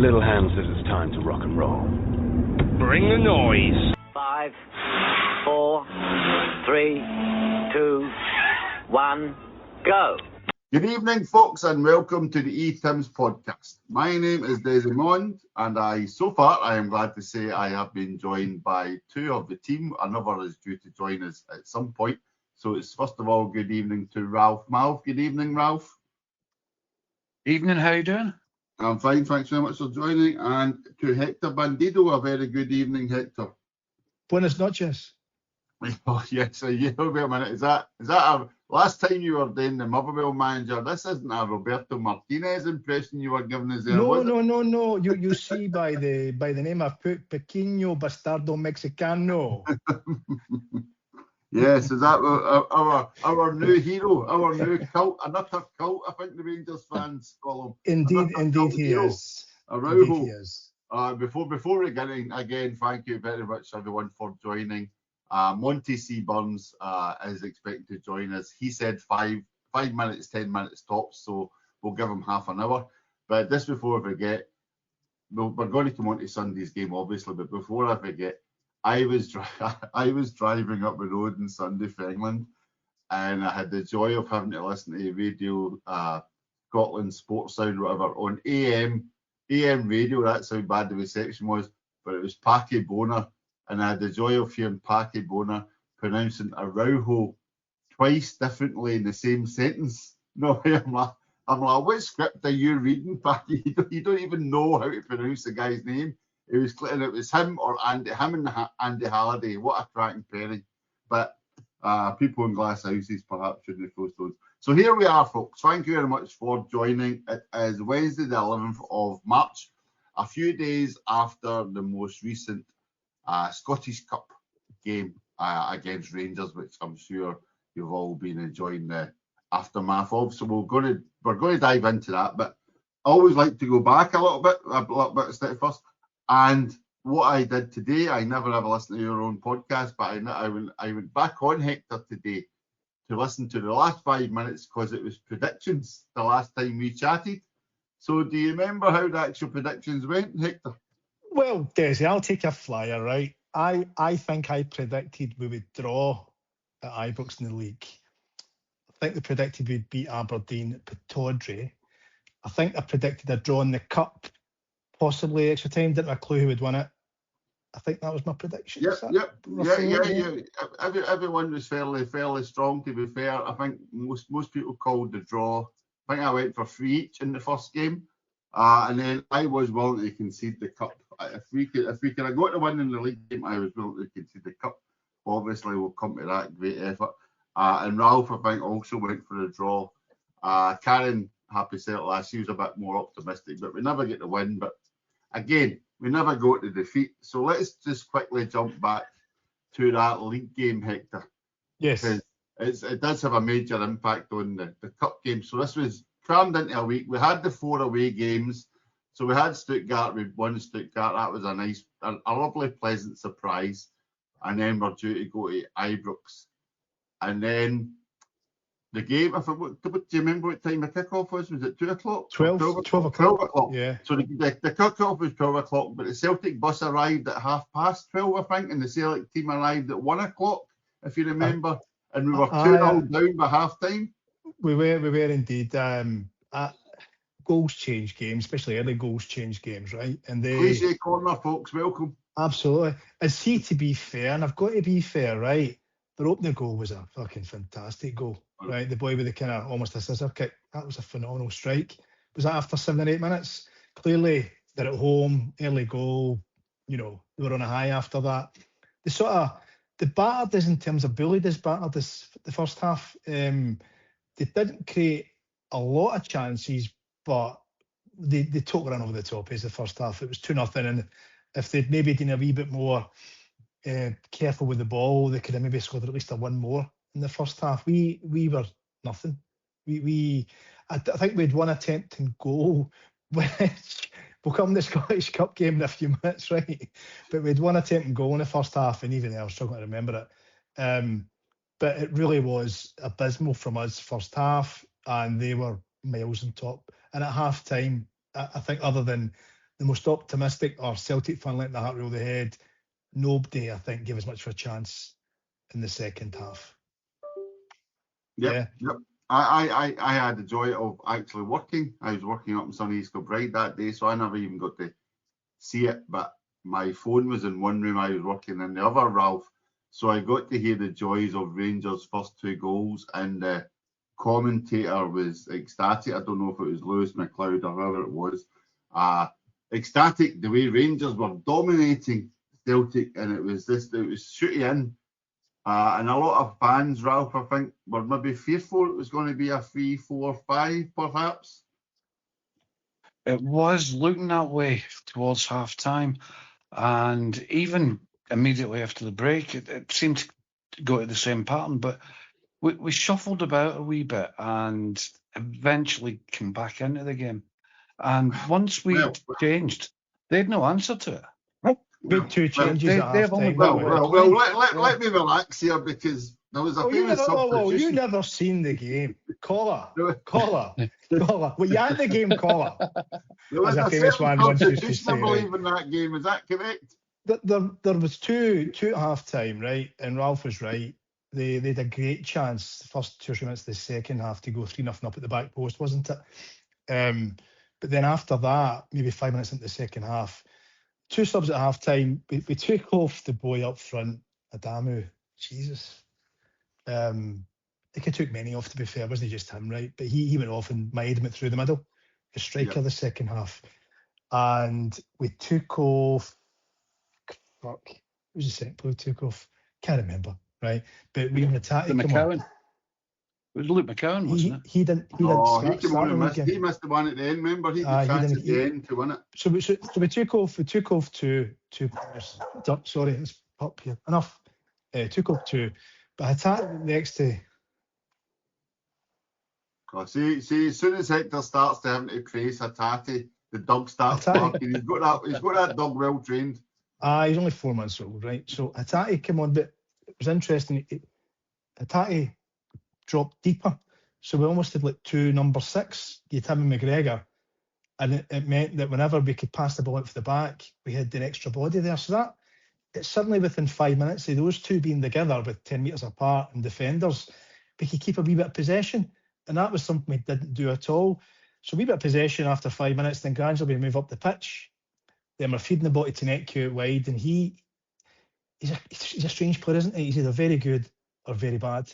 Little Ham says it's time to rock and roll. Bring the noise. 5, 4, 3, 2, 1, go. Good evening, folks, and welcome to the E-Tims podcast. My name is Desmond, and I am glad to say I have been joined by two of the team. Another is due to join us at some point. So it's first of all, good evening to Ralph Malf. Good evening, Ralph. Evening, how you doing? I'm fine, thanks very much for joining. And to Hector Bandido, a very good evening, Hector. Buenas noches. Oh, yes, wait a minute. Is that a, last time you were doing the Motherwell manager? This isn't a Roberto Martinez impression you were giving us there, No. You see by the name I've put Pequeño Bastardo Mexicano. Yes, is that our new hero, our new cult, another cult, I think the Rangers fans call him. Indeed he is. Araujo. Before we get in, again, thank you very much everyone for joining. Monty C. Burns is expected to join us. He said 5 minutes, 10 minutes tops, so we'll give him half an hour. But just before I forget, we're going to come on to Sunday's game, obviously, but before I forget, I was driving up the road on Sunday for England, and I had the joy of having to listen to radio, Scotland Sports Sound, whatever, on AM radio. That's how bad the reception was. But it was Packy Boner, and I had the joy of hearing Packy Boner pronouncing Araujo twice differently in the same sentence. No, I'm like, what script are you reading, Packy? You don't even know how to pronounce the guy's name. It was him and Andy Halliday. What a cracking pairing. But people in glass houses perhaps shouldn't have those stones. So here we are, folks. Thank you very much for joining. It is Wednesday, the 11th of March, a few days after the most recent Scottish Cup game against Rangers, which I'm sure you've all been enjoying the aftermath of. So we're going to dive into that. But I always like to go back a little bit of step first. And what I did today, I never ever listened to your own podcast, but I went back on Hector today to listen to the last 5 minutes because it was predictions the last time we chatted. So do you remember how the actual predictions went, Hector? Well, Desi, I'll take a flyer, right? I think I predicted we would draw at Ibrox in the league. I think they predicted we'd beat Aberdeen at Pittodrie. I think I predicted a draw in the Cup, possibly extra time. Didn't have a clue who would win it. I think that was my prediction. Yep. Everyone was fairly strong, to be fair. I think most people called the draw. I think I went for 3 each in the first game, and then I was willing to concede the Cup. If we could have got to win in the league game, I was willing to concede the Cup. Obviously, we'll come to that. Great effort. And Ralph, I think, also went for the draw. Karen, happy settle last, she was a bit more optimistic, but we never get the win. But again, we never go to defeat. So let's just quickly jump back to that league game, Hector. Yes. Because it does have a major impact on the Cup game. So this was crammed into a week. We had the 4 away games. So we had Stuttgart, we won Stuttgart. That was a lovely, pleasant surprise. And then we're due to go to Ibrox. And then the game, do you remember what time the kickoff was? Was it 2 o'clock? 12 o'clock. 12 o'clock. Yeah. So the kickoff was 12 o'clock, but the Celtic bus arrived at 12:30, I think, and the Celtic team arrived at 1 o'clock, if you remember. And we were 2-0 down by half time. We were indeed. Goals change games, especially early goals change games, right? And Cliche corner, folks, welcome. Absolutely. To be fair, and I've got to be fair, right? Their opening goal was a fucking fantastic goal, right? The boy with the kind of almost a scissor kick. That was a phenomenal strike. Was that after 7 or 8 minutes? Clearly, they're at home, early goal. They were on a high after that. The battered us in terms of bullied us, battered us the first half. They didn't create a lot of chances, but they took run over the top as the first half. It was 2-0, and if they'd maybe been a wee bit more careful with the ball, they could have maybe scored at least one more in the first half. We were nothing. I think we had one attempt in goal, which we'll come to the Scottish Cup game in a few minutes, right? But we had one attempt in goal in the first half, and even I was struggling to remember it. But it really was abysmal from us first half, and they were miles on top. And at half time, I think other than the most optimistic or Celtic fan letting the heart roll the head. Nobody, I think, gave us much of a chance in the second half. Yep. I had the joy of actually working. I was working up in sunny East Kilbride that day, so I never even got to see it. But my phone was in one room, I was working in the other, Ralph. So I got to hear the joys of Rangers' first 2 goals, and the commentator was ecstatic. I don't know if it was Lewis McLeod or whoever it was. Ecstatic the way Rangers were dominating Celtic, and it was shooting in. And a lot of fans, Ralph, I think, were maybe fearful it was going to be a 3-4-5, perhaps. It was looking that way towards half time. And even immediately after the break, it seemed to go to the same pattern. But we shuffled about a wee bit and eventually came back into the game. And once we changed, they had no answer to it. Good 2 changes at half they've only time. got Let me relax here, because there was a famous substitution. You never seen the game. Caller. Were you at the game, caller? There was a famous substitution, I believe, in that game. Is that correct? There was two at half time, right? And Ralph was right. They had a great chance the first 2 or 3 minutes of the second half to go 3-0 up at the back post, wasn't it? But then after that, maybe 5 minutes into the second half, 2 subs at half time. We took off the boy up front, Adamu. Jesus. I think it took many off, to be fair. It wasn't just him, right? But he went off and Maeda went through the middle. The striker the second half. And we took off. Fuck. Who was the second player we took off? Can't remember, right? But we were attacking. McCowan. It was Luke McCowan, wasn't it? He didn't he missed the one at the end, remember? He got chance at the end to win it. So we took off two players. Sorry, it's up here. Enough. Took off 2. But attack next to. See, as soon as Hector starts to having to face Hatate, the dog starts barking. He's got that dog well trained. He's only 4 months old, right? So Hatate came on, but it was interesting. Hatate dropped deeper. So we almost had like 2 number 6, you'd him and McGregor. And it meant that whenever we could pass the ball out for the back, we had an extra body there. So that, it's suddenly within 5 minutes of those 2 being together with 10 metres apart and defenders, we could keep a wee bit of possession. And that was something we didn't do at all. So a wee bit of possession after 5 minutes, then gradually we move up the pitch. Then we're feeding the ball to Netq out wide, and he's a strange player, isn't he? He's either very good or very bad.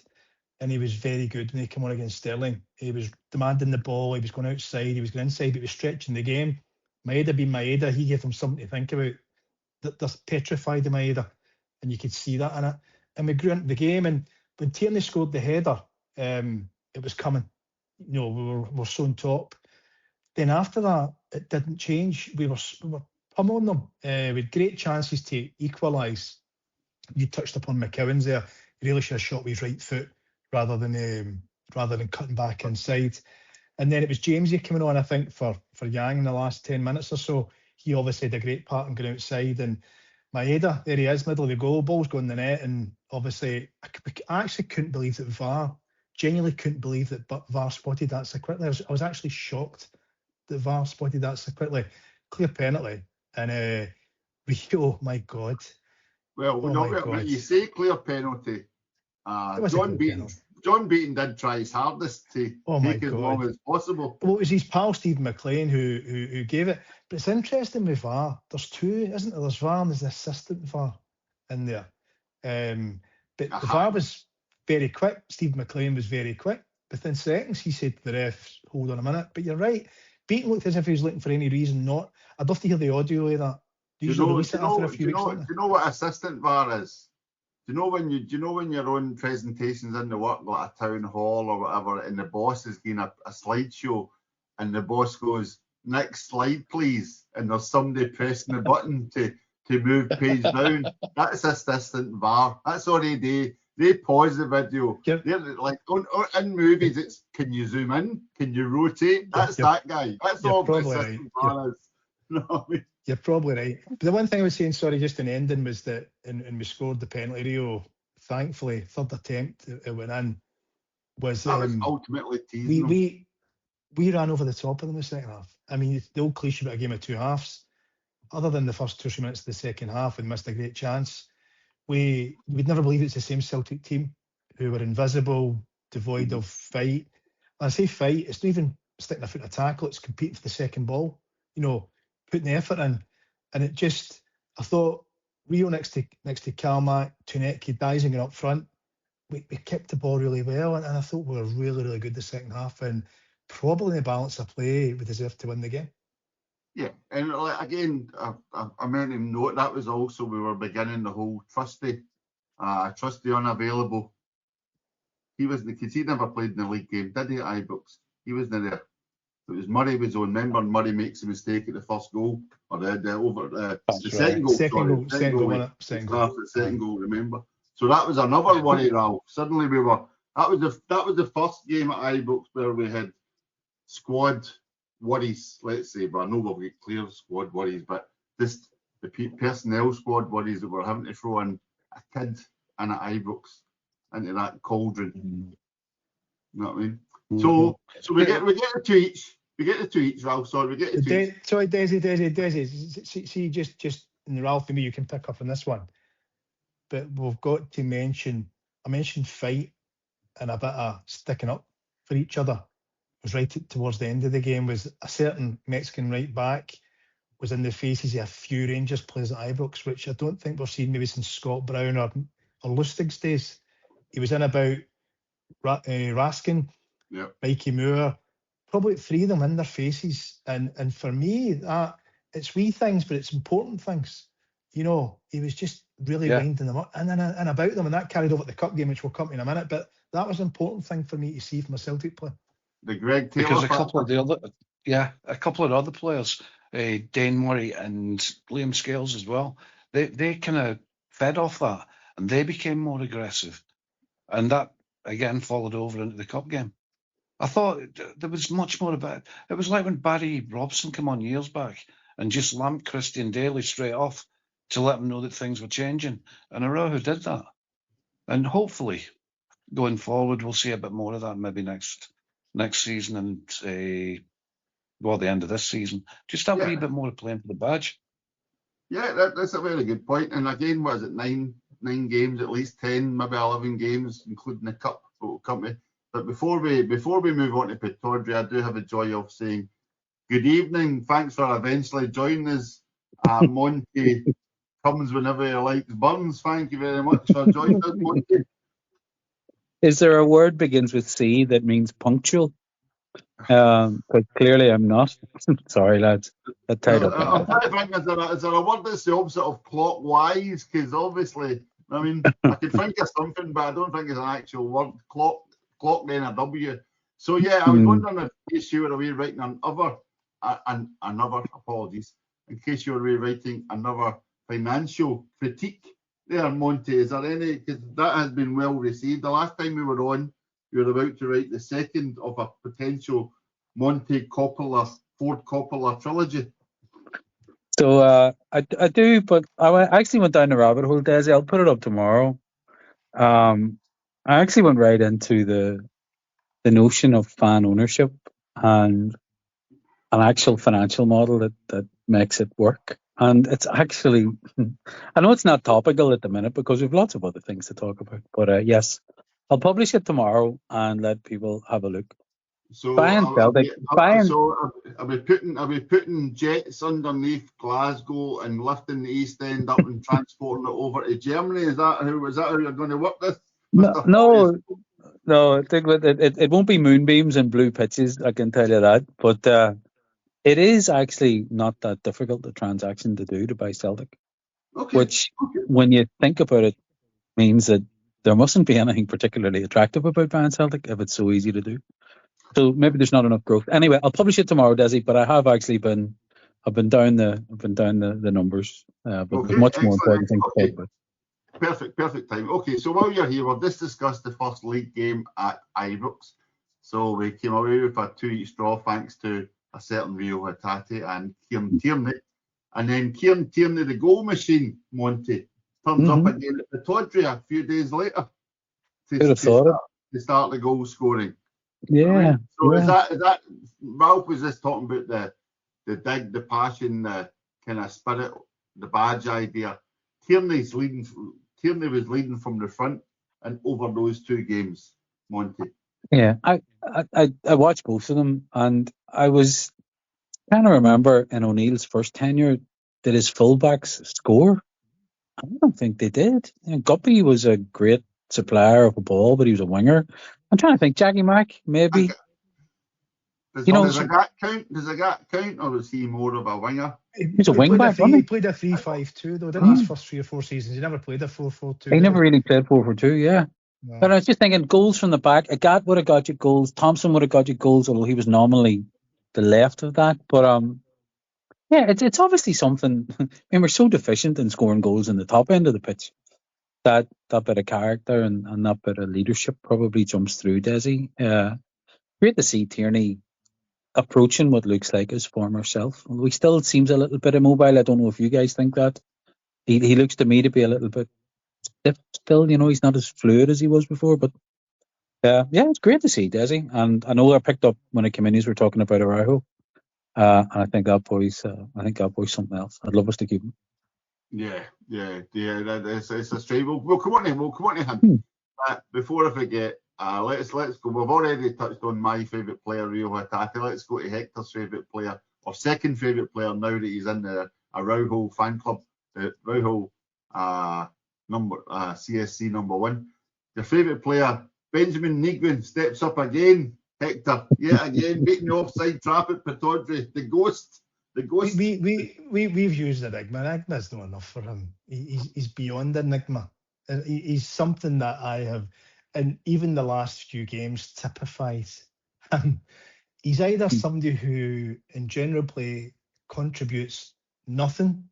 And he was very good when he came on against Sterling. He was demanding the ball, he was going outside, he was going inside, but he was stretching the game. Maeda being Maeda, he gave them something to think about. They're petrified of Maeda, and you could see that in it. And we grew into the game, and when Tierney scored the header, it was coming. We were so on top. Then after that, it didn't change. We were pummeling them. We had great chances to equalise. You touched upon McCowan's there. He really should have shot with his right foot rather than cutting back inside. And then it was Jamesy coming on, I think, for Yang in the last 10 minutes or so. He obviously had a great part in going outside. And Maeda, there he is, middle of the goal, ball's going in the net. And obviously, I actually couldn't believe that VAR, genuinely couldn't believe that VAR spotted that so quickly. I was actually shocked that VAR spotted that so quickly. Clear penalty. And oh my God. Well, you say clear penalty. John Beaton did try his hardest to take as long as possible. Well, it was his pal Steve McLean who gave it. But it's interesting with VAR. There's 2, isn't there? There's VAR and there's the assistant VAR in there. But the VAR was very quick. Steve McLean was very quick. Within seconds, he said to the ref, hold on a minute. But you're right. Beaton looked as if he was looking for any reason not. I'd love to hear the audio of that. Do you know what assistant VAR is? Do you know when you're on presentations in the work, like a town hall or whatever, and the boss is giving a slideshow, and the boss goes, "Next slide, please," and there's somebody pressing the button to move page down. That's assistant VAR. That's all they do. They pause the video. Yep. They're like in movies, it's can you zoom in? Can you rotate? That's that guy. That's all assistant VAR is. You know what I mean? You're probably right. But the one thing I was saying, sorry, just in ending, was that, and we scored the penalty, Rio, thankfully, third attempt, it went in, was ultimately teasing we ran over the top of them in the second half. I mean, the old cliche about a game of 2 halves. other than the first 2 or 3 minutes of the second half, we missed a great chance. We'd never believe it's the same Celtic team who were invisible, devoid of fight. When I say fight, it's not even sticking a foot in a tackle, it's competing for the second ball, putting the effort in. And it just, I thought, Rio next to Kalmak, Tunecki, Dysinger up front, we kept the ball really well. And I thought we were really, really good the second half. And probably the balance of play, we deserved to win the game. Yeah, and again, I meant to note that was also, we were beginning the whole Trusty unavailable. He wasn't, because he never played in the league game, did he, at Ibrox? He wasn't there. It was Murray was on. Remember, Murray makes a mistake at the first goal, or the second goal. Second goal, remember? So that was another worry, Ralph. Suddenly that was the first game at Ibrox where we had squad worries, let's say, but I know we'll get clear squad worries, but just the personnel squad worries that we're having to throw in a kid and at Ibrox into that cauldron. You know what I mean? So we get the two each. We get the two each, Ralph. Sorry, we get the two each. Sorry, Desi. See, just in Ralph and me, you can pick up on this one. But we've got to mention, I mentioned fight and a bit of sticking up for each other. Was right towards the end of the game, was a certain Mexican right back was in the faces of a few Rangers players at Ibrox, which I don't think we've seen maybe since Scott Brown or Lustig's days. He was in about Raskin, Mikey Moore, probably 3 of them in their faces. And for me, that it's wee things, but it's important things. He was just really winding them up and about them, and that carried over at the cup game, which we'll come to in a minute. But that was an important thing for me to see from a Celtic player. The Greg Taylor, because a couple of the other players, Dane Murray and Liam Scales as well, they kind of fed off that and they became more aggressive, and that again followed over into the cup game. I thought there was much more about it. It was like when Barry Robson came on years back and just lamped Christian Daly straight off to let him know that things were changing, and Araujo did that. And hopefully going forward we'll see a bit more of that maybe next season and the end of this season. Just have a wee bit more playing for the badge. Yeah, that's a very good point. And again, what is it, nine games, at least 10, maybe 11 games, including the cup company. But before we move on to Pittodrie, I do have a joy of saying good evening. Thanks for eventually joining us. Monty comes whenever he likes. Burns, thank you very much for joining us, Monty. Is there a word begins with C that means punctual? But clearly I'm not. Sorry, lads. That tied up. I'm trying to think, is there a word that's the opposite of clockwise? Because obviously, I mean, I could think of something, but I don't think it's an actual word. Clock then a W. So yeah, I was wondering if in case you were away writing another apologies, in case you were away writing another financial critique there, Monty. Is there any? Because that has been well received. The last time we were on, we were about to write the second of a potential Monty Coppola, Ford Coppola trilogy. So I do, but I actually went down the rabbit hole, Desi. I'll put it up tomorrow. I actually went right into the notion of fan ownership and an actual financial model that makes it work. And it's actually, I know it's not topical at the minute because we've lots of other things to talk about. But yes, I'll publish it tomorrow and let people have a look. So I'll be putting jets underneath Glasgow and lifting the East End up and transporting it over to Germany. Is that how you're going to work this? No. It won't be moonbeams and blue pitches, I can tell you that. But it is actually not that difficult a transaction to do to buy Celtic. Which, when you think about it, means that there mustn't be anything particularly attractive about buying Celtic if it's so easy to do. So maybe there's not enough growth. Anyway, I'll publish it tomorrow, Desi. But I have actually been down the numbers. But there's much more important things to talk about. Perfect time. Okay, so while you're here, we'll just discuss the first league game at Ibrox. So we came away with a 2 each draw thanks to a certain Rio Hatate and Kieran Tierney. And then Kieran Tierney, the goal machine, Monty, turns up again at Pittodrie a few days later to start the goal scoring. Yeah. So is that Ralph was just talking about the dig, the passion, the kind of spirit, the badge idea. Tierney was leading from the front and over those two games, Monty. Yeah, I watched both of them, and I was trying to remember in O'Neill's first tenure, did his fullbacks score? I don't think they did. Guppy was a great supplier of a ball, but he was a winger. I'm trying to think. Jackie Mack, maybe. Does a gap count? Does a gap count, or was he more of a winger? He was a wing back, wasn't He he? played a 3-5-2 though, didn't he? His first 3 or 4 seasons. He never played a 4-4-2. He never really played 4-4-2, yeah. No. But I was just thinking, goals from the back. Agat would have got you goals. Thompson would have got you goals, although he was nominally the left of that. But yeah, it's obviously something. I mean, we're so deficient in scoring goals in the top end of the pitch. That bit of character and that bit of leadership probably jumps through Desi. Great to see Tierney approaching what looks like his former self. He still seems a little bit immobile. I don't know if you guys think that. He looks to me to be a little bit stiff still. He's not as fluid as he was before. But yeah, it's great to see Desi. And I know I picked up when I came in, we're talking about Araujo. And I think that boy's something else. I'd love us to keep him. Yeah. It's a straight. We'll come on to him. Before I forget, let's go. We've already touched on my favourite player, Rio Hatate. Let's go to Hector's favourite player, or second favourite player now that he's in the Araujo fan club. The Araujo CSC number 1. Your favourite player, Benjamin Negrin, steps up again. Hector, yet again, beating the offside trap at Pataudry. The ghost. We've used Enigma. Enigma's not enough for him. He's beyond Enigma. He's something that I have, and even the last few games typifies him. He's either somebody who, in general play, contributes nothing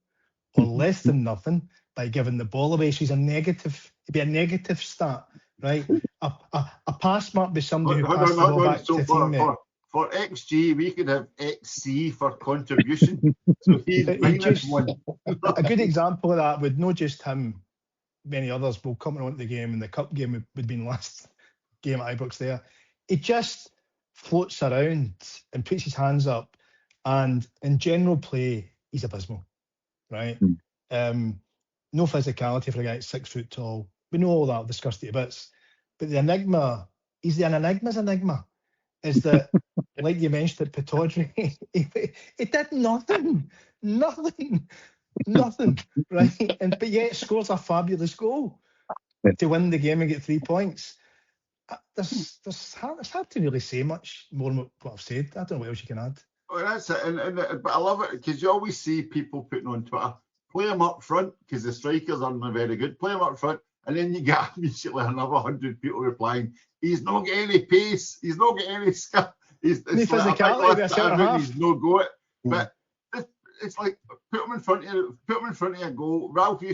or less than nothing by giving the ball away. So he's a negative. It'd be a negative stat, right? A pass mark be somebody who passes the ball back to a teammate. For XG, we could have XC for contribution. So he's -1. A good example of that would not just him, many others will come on to the game, and the cup game would have been last game at Ibrox there. He just floats around and puts his hands up, and in general play, he's abysmal, right? No physicality for a guy that's 6 foot tall. We know all that, I've discussed it a bit. But the enigma, he's an enigma's enigma, is that, like you mentioned at Pataudry, he did nothing, right? But yet scores a fabulous goal to win the game and get 3 points. It's hard to really say much more than what I've said. I don't know what else you can add. Well, that's it. But I love it because you always see people putting on Twitter, play him up front because the strikers aren't very good. Play him up front. And then you get immediately another 100 people replying, he's not getting any pace, he's not getting any skill. He's no go it. But it's like put him in front of a goal. Ralph,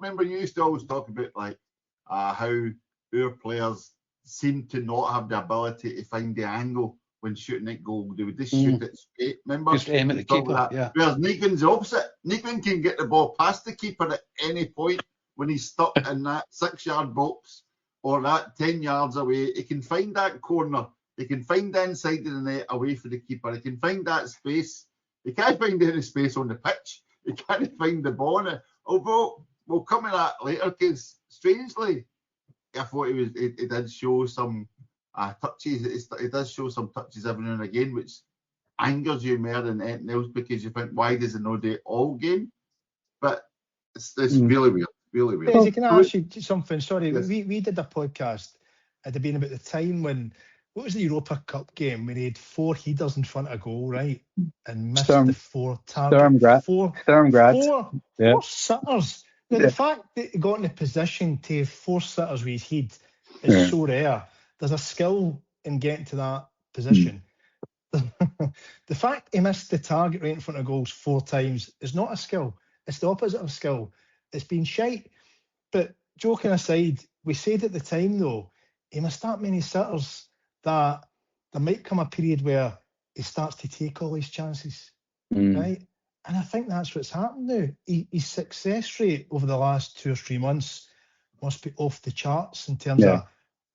remember you used to always talk about like how our players seem to not have the ability to find the angle when shooting at goal. They would just shoot it straight. Remember? Just aim at the keeper. Yeah. Whereas Negrin's the opposite. Negrin can get the ball past the keeper at any point. When he's stuck in that 6-yard box or that 10 yards away, he can find that corner. He can find the inside of the net away for the keeper. He can find that space. He can't find any space on the pitch. He can't find the ball in it. Although we'll come to that later, because strangely, I thought he did show some touches. He does show some touches every now and again, which angers you more than anything else because you think, why does he not do it all game? But it's really weird. Really weird. Daisy, can I ask you something? Sorry, yes. We did a podcast. It had been about the time when, what was the Europa Cup game? We had 4 headers in front of goal, right? And missed the 4 targets. Four sitters. Now, the fact that he got in a position to have 4 sitters with his head is so rare. There's a skill in getting to that position. The fact he missed the target right in front of goals 4 times is not a skill. It's the opposite of skill. It's been shite. But joking aside, we said at the time though, he must start many sitters that there might come a period where he starts to take all his chances, right? And I think that's what's happened now. His success rate over the last 2 or 3 months must be off the charts in terms of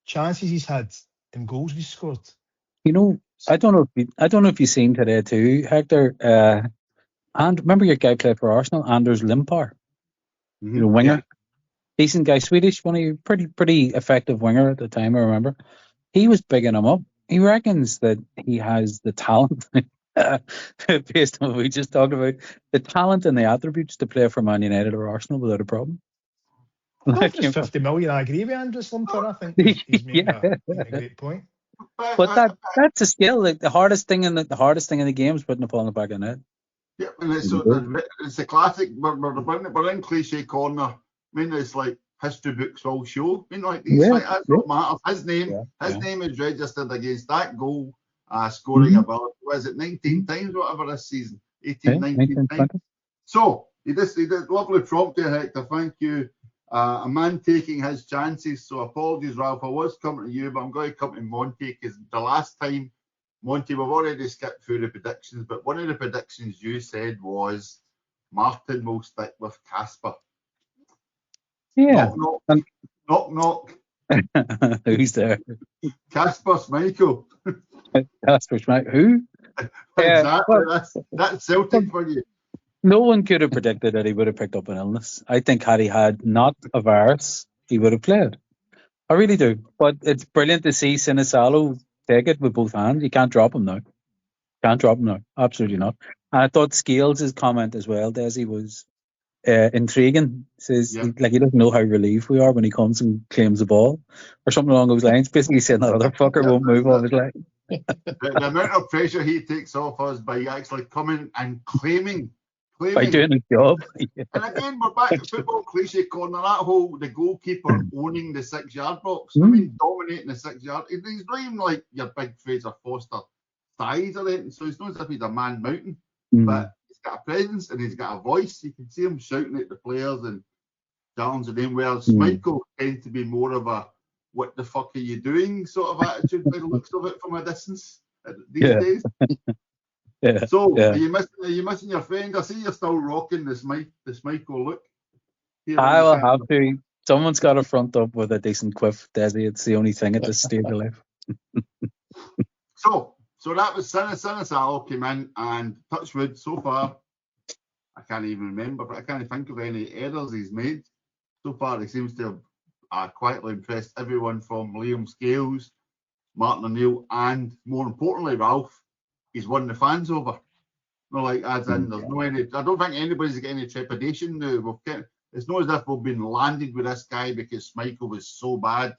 chances he's had and goals he's scored. I don't know if you've seen today too, Hector. And remember your guy played for Arsenal, Anders Limpar, Mhm. winger. Yeah. Decent guy, Swedish, one of you, pretty effective winger at the time, I remember. He was bigging him up. He reckons that he has the talent, based on what we just talked about, the talent and the attributes to play for Man United or Arsenal without a problem. Not for 50 million, I agree with Andrew Slumper. I think he's making, making a great point. But that's a skill. Like the hardest thing in the game is putting the ball in the back of the net. Yeah, and it's a classic. We're in cliche corner. I mean, it's like history books will show. I mean, like these that's what matters. His name is registered against that goal, scoring about, was it 19 times, whatever this season, 18, 19 times. So he did lovely prompt there, Hector. Thank you. A man taking his chances. So apologies, Ralph. I was coming to you, but I'm going to come to Monty because the last time, Monty, we've already skipped through the predictions, but one of the predictions you said was Martin will stick with Casper. Yeah. Knock, knock. Who's there? Casper Schmeichel. Casper Schmeichel. Who? Exactly. That's Celtic for you. No one could have predicted that he would have picked up an illness. I think had he had not a virus, he would have played. I really do. But it's brilliant to see Sinisalo take it with both hands. You can't drop him now. Absolutely not. And I thought Scales' comment as well, Desi, was intriguing. Says he doesn't know how relieved we are when he comes and claims the ball or something along those lines. Basically saying that other fucker won't move off his leg. The amount of pressure he takes off us by actually coming and claiming by doing his job. And again, we're back to football cliche corner. That whole the goalkeeper owning the 6-yard box. I mean, dominating the 6-yard. He's not even like your big Fraser Foster size or anything. So it's not as if he's a man mountain, but he's got a presence and he's got a voice. You can see him shouting at the players and challenging them. Whereas Michael tends to be more of a "what the fuck are you doing" sort of attitude by the looks of it from a distance these days. So are you missing your friend? I see you're still rocking this Michael look. I will have to. Someone's got to front up with a decent quiff, Desi. It's the only thing at this stage of life. So that was Sinisalo came in and touchwood so far. I can't even remember, but I can't think of any errors he's made. So far, he seems to have quietly impressed everyone from Liam Scales, Martin O'Neill, and more importantly, Ralph. He's won the fans over. No, like as in there's no any. I don't think anybody's got any trepidation now. It's not as if we've been landed with this guy because Schmeichel was so bad.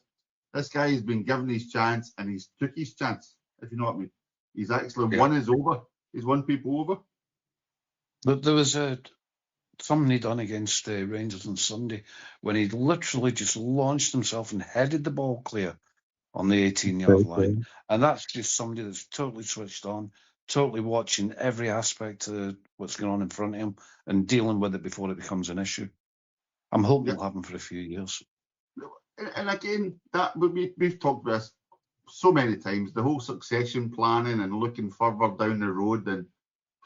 This guy has been given his chance and he's took his chance. If you know what I mean. He's actually won us over. He's won people over. But there was something he done against Rangers on Sunday when he literally just launched himself and headed the ball clear on the 18-yard line. And that's just somebody that's totally switched on, totally watching every aspect of what's going on in front of him and dealing with it before it becomes an issue. I'm hoping it'll happen for a few years. And again, that we've talked about this so many times, the whole succession planning and looking further down the road than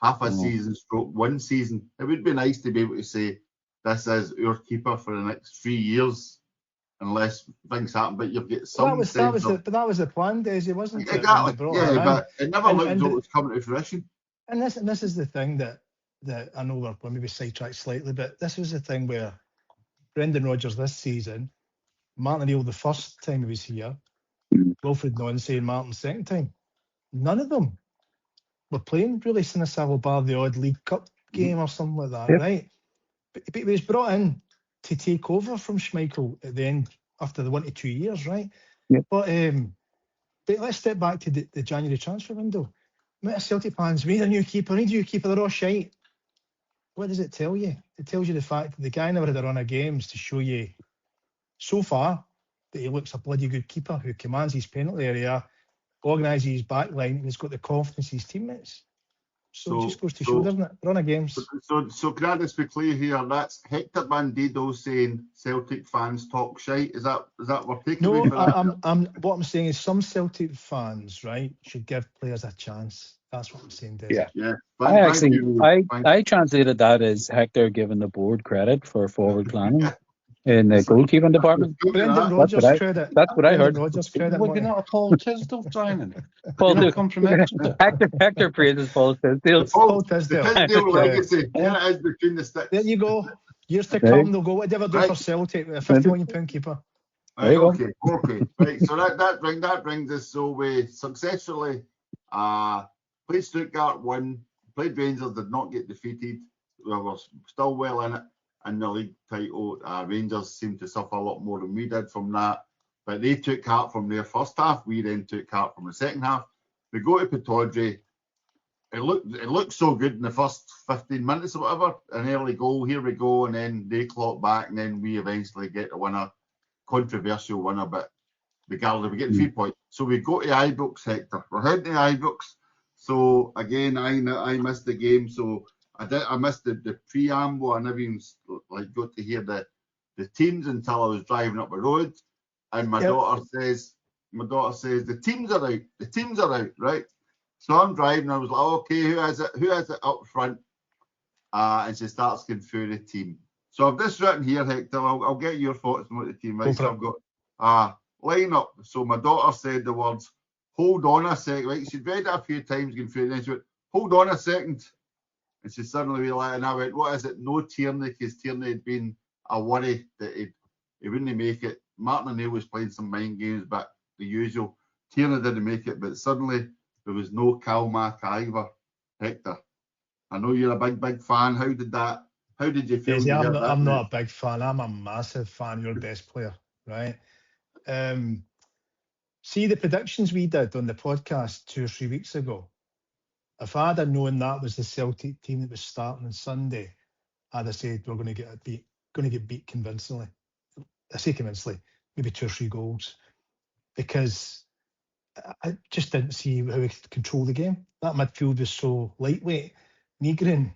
half a season stroke 1 season. It would be nice to be able to say, this is our keeper for the next 3 years. Unless things happen, but you've got some sense but that was the plan, Daisy, wasn't it? Exactly. But it never looked like it was coming to fruition. And this is the thing that I know we're maybe sidetracked slightly, but this was the thing where Brendan Rodgers this season, Martin O'Neill the first time he was here, Wilfred Nonsay and Martin second time, none of them were playing really Sinisalo bar the odd League Cup game or something like that, right? But he was brought in to take over from Schmeichel at the end after the 1 to 2 years, right? But let's step back to the January transfer window. Celtic fans, we need a new keeper, they're all shite. What does it tell you? It tells you the fact that the guy never had a run of games to show you so far that he looks a bloody good keeper who commands his penalty area, organises his back line, and has got the confidence of his teammates. So it just goes to show, doesn't it? Run of games. So can I just be clear here? That's Hector Bandido saying Celtic fans talk shite. Is that what we're taking away for that? What I'm saying is some Celtic fans, right, should give players a chance. That's what I'm saying, Dave. Yeah. I translated that as Hector giving the board credit for forward planning. in the goalkeeping department. Brendan That's Rodgers credit. That's what I Brendan heard. Rodgers credit. Would you Monty. not have called Tisdale signing? Paul Did not come from Exeter. Hector praises Paul Tisdale. Paul The Tisdale. Tisdale Yeah. legacy. There it is between the sticks. There you go. Years to Right. come, they'll go, what did they ever do Right. for Celtic with a £50 million keeper? There you go. Okay. Right. So that brings us. So we successfully played Stuttgart, won. Played Rangers, did not get defeated. We were still well in it in the league title. Rangers seemed to suffer a lot more than we did from that, but they took heart from their first half. We then took heart from the second half. We go to Pittodrie. It looked so good in the first 15 minutes or whatever. An early goal, here we go, and then they clock back, and then we eventually get the winner. Controversial winner, but regardless, we get 3 points. So we go to Ibrox, Hector. We're heading to Ibrox. So again, I missed the game. So I missed the preamble. I never even got to hear the teams until I was driving up the road. And my daughter says the teams are out. The teams are out, right? So I'm driving. I was like, okay, who is it? Who is it up front? And she starts going through the team. So I've just written here, Hector. I'll get your thoughts on what the team is. So I've got lineup. So my daughter said the words, "Hold on a second." Right? She'd read it a few times going through it. Then she went, "Hold on a second." And she suddenly realised, and I went, "What is it? No Tierney," because Tierney had been a worry that he wouldn't make it. Martin O'Neill was playing some mind games, but the usual. Tierney didn't make it, but suddenly there was no Calmac either. Hector, I know you're a big fan. How did you feel? Yeah, I'm not a big fan. I'm a massive fan. You're the best player, right? See the predictions we did on the podcast 2 or 3 weeks ago. If I'd have known that was the Celtic team that was starting on Sunday, I'd have said we're going to get beat convincingly. I say convincingly, maybe 2 or 3 goals, because I just didn't see how we could control the game. That midfield was so lightweight. Negrin,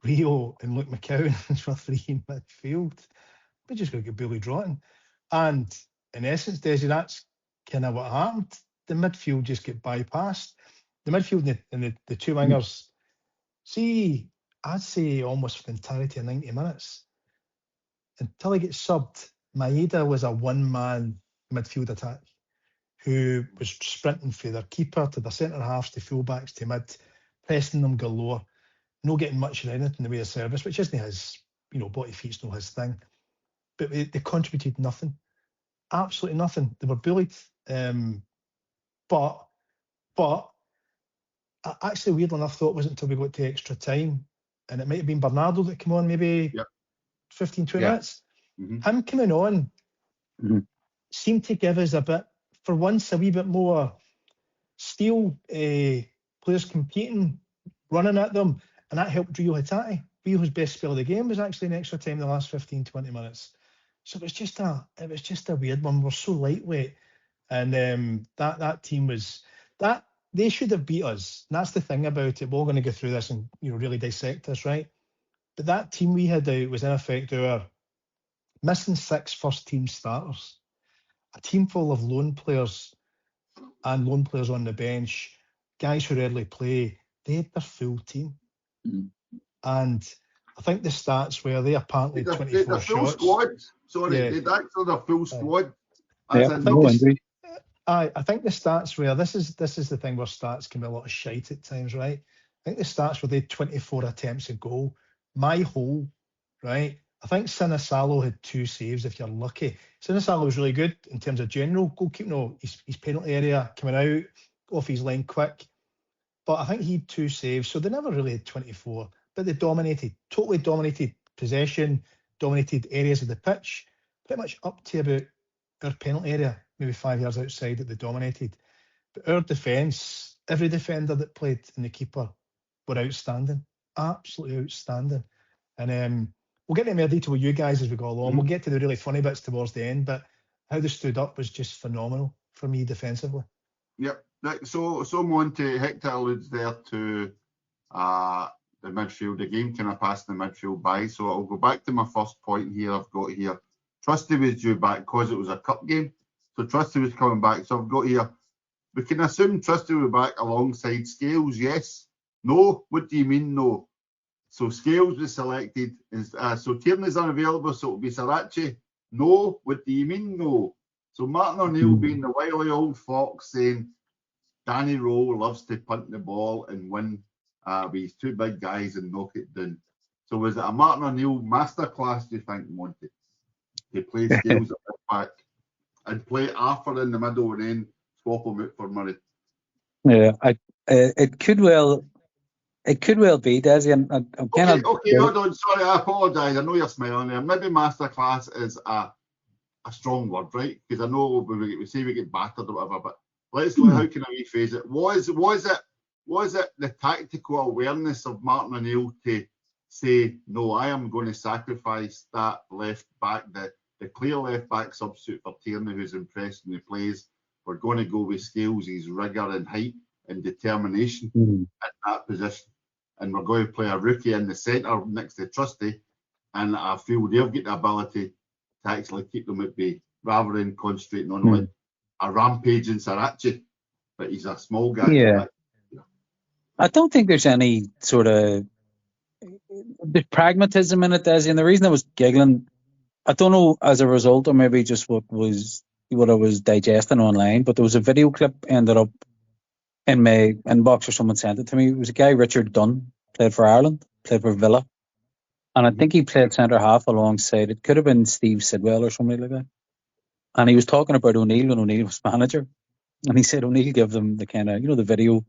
Rio, and Luke McCowan were 3 in midfield. We just got to get bullied rotten. And in essence, Desi, that's kind of what happened. The midfield just get bypassed. The midfield and the 2 wingers, see, I'd say almost for the entirety of 90 minutes. Until he gets subbed, Maeda was a one-man midfield attack who was sprinting from their keeper to the centre halves to fullbacks to mid, pressing them galore, not getting much of anything in the way of service, which isn't his, body feet's not his thing. But they contributed nothing, absolutely nothing. They were bullied. But I actually, weirdly enough, thought it wasn't until we got to extra time, and it might have been Bernardo that came on maybe 15, 20 minutes. Mm-hmm. Him coming on seemed to give us for once, a wee bit more steel, players competing, running at them, and that helped Rio Hatate. Rio's best spell of the game was actually in extra time, the last 15, 20 minutes. So it was just a weird one. We're so lightweight, and that team was that. They should have beat us. And that's the thing about it. We're all going to go through this and really dissect this, right? But that team we had out was in effect our missing 6 first-team starters, a team full of lone players and lone players on the bench, guys who readily play. They had their full team. And I think the stats were they apparently 24 shots. Full squad. Sorry, they'd actually their full squad. I think the stats were, this is the thing where stats can be a lot of shite at times, right? I think the stats were they had 24 attempts a goal. My hole, right? I think Sinisalo had 2 saves if you're lucky. Sinisalo was really good in terms of general goalkeeping, his penalty area coming out, off his line quick. But I think he had 2 saves, so they never really had 24. But they totally dominated possession, dominated areas of the pitch, pretty much up to about our penalty area, maybe 5 yards outside that they dominated. But our defence, every defender that played and the keeper were outstanding, absolutely outstanding. And we'll get into more detail with you guys as we go along. We'll get to the really funny bits towards the end, but how they stood up was just phenomenal for me defensively. Yep. So Monty, Hector alludes there to the midfield. The game kind of passed the midfield by. So I'll go back to my first point here. I've got here, Trusty was due back because it was a cup game. So Trusty was coming back. So I've got here, we can assume Trusty will be back alongside Scales, yes? No? What do you mean no? So Scales was selected. So Tierney's unavailable, so it'll be Sarachi No, what do you mean no? So Martin O'Neill being the wily old fox saying Danny Rowe loves to punt the ball and win with his two big guys and knock it down. So was it a Martin O'Neill masterclass, do you think, Monty? To play Scales at the back and play Arthur in the middle and then swap him out for Murray. Yeah, it could well be, Desi. I'm kind of Okay, hold on. Sorry, I apologise. I know you're smiling there. Maybe masterclass is a strong word, right? Because I know we say we get battered or whatever, but how can I rephrase it? Was it the tactical awareness of Martin O'Neill to say, no, I am going to sacrifice that left back, the clear left back substitute for Tierney, who's impressed when he plays. We're going to go with Scales, his rigour and height and determination in that position. And we're going to play a rookie in the centre next to Trusty. And I feel they've got the ability to actually keep them at bay rather than concentrating on like a rampaging Sarachi. But he's a small guy. Yeah. I don't think there's any sort of pragmatism in it, Desi. And the reason I was giggling, I don't know as a result or maybe just what I was digesting online, but there was a video clip ended up in my inbox or someone sent it to me. It was a guy, Richard Dunn, played for Ireland, played for Villa. And I think he played centre half alongside, it could have been Steve Sidwell or somebody like that. And he was talking about O'Neill when O'Neill was manager. And he said O'Neill gave them the kind of, the video,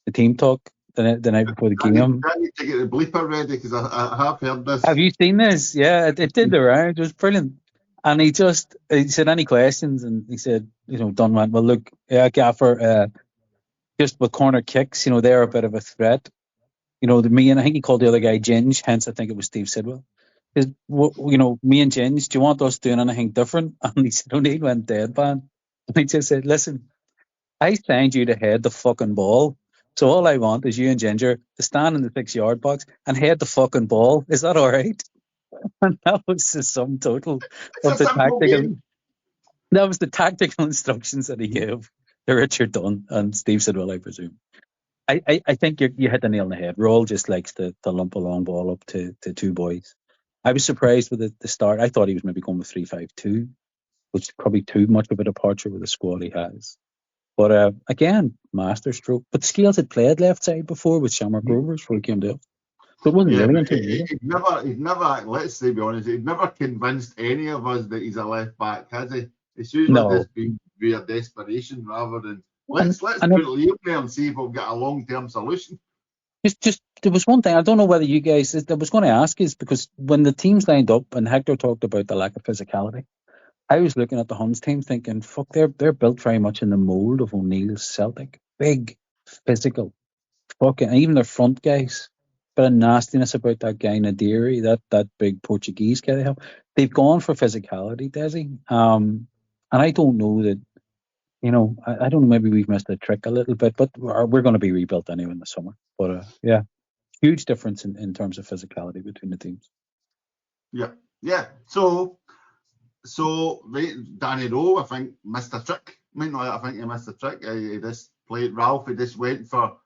the team talk the night before the game. I need to get the bleeper ready because I have heard this. Have you seen this? Yeah, it did the round. It was brilliant. And he said, any questions? And he said, Dunn went, well, look, Gaffer, just with corner kicks, they're a bit of a threat. I think he called the other guy Ginge, hence I think it was Steve Sidwell. Me and Ginge, do you want us doing anything different? And he said, O'Neill went deadpan. And he just said, listen, I signed you to head the fucking ball. So all I want is you and Ginger to stand in the 6-yard box and head the fucking ball. Is that all right? And that was the sum total of the tactical. That was the tactical instructions that he gave to Richard Dunn and Steve Sidwell, I presume. I think you hit the nail on the head. Roll just likes to lump a long ball up to two boys. I was surprised with the start. I thought he was maybe going with 3-5-2, which is probably too much of a departure with the squad he has. But again, masterstroke. But Scales had played left side before with Shamrock Rovers before he came down. So it wasn't really until he'd never, let's say, be honest, he'd never convinced any of us that he's a left back, has he? It's usually just been via desperation rather than let's put it leave there and see if we'll get a long-term solution. Just there was one thing I don't know whether you guys. I was going to ask is because when the teams lined up and Hector talked about the lack of physicality, I was looking at the Huns team thinking, fuck, they're built very much in the mould of O'Neill's Celtic. Big, physical, fucking, even their front guys. Bit of nastiness about that guy Nadiri, that big Portuguese guy they have. They've gone for physicality, Desi. And I don't know that. I don't know. Maybe we've missed a trick a little bit, but we're going to be rebuilt anyway in the summer. But yeah, huge difference in terms of physicality between the teams. Yeah. So Danny Rowe, I think, missed a trick. I think he missed a trick. He just played Ralph. He just went for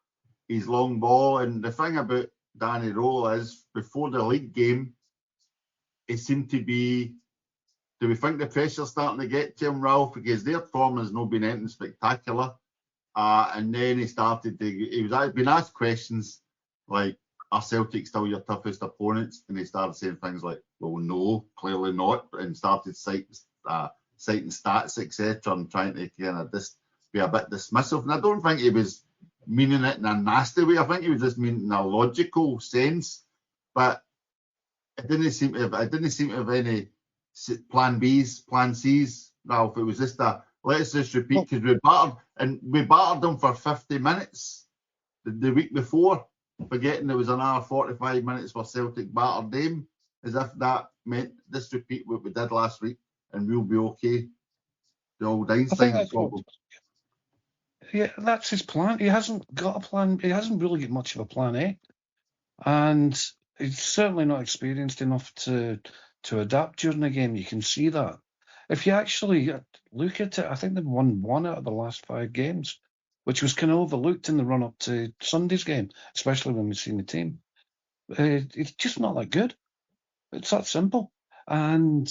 his long ball. And the thing about Danny Rowe is, before the league game, it seemed to be. Do we think the pressure's starting to get to him, Ralph? Because their form has not been anything spectacular. And then he started to. He was been asked questions like, "Are Celtic still your toughest opponents?" And he started saying things like, "Well, no, clearly not," and started citing stats, etc., and trying to kind of just be a bit dismissive. And I don't think he was meaning it in a nasty way. I think he was just meaning in a logical sense. But it didn't seem to have any plan B's, plan C's, Ralph. It was just let's just repeat, because we battered them for 50 minutes the week before, forgetting there was another 45 minutes for Celtic battered them, as if that meant just repeat what we did last week and we'll be okay. The old Einstein problem. Yeah, that's his plan. He hasn't got a plan. He hasn't really got much of a plan A, and he's certainly not experienced enough to adapt during the game. You can see that. If you actually look at it, I think they've won 1 out of the last 5 games, which was kind of overlooked in the run-up to Sunday's game, especially when we've seen the team. It's just not that good. It's that simple. And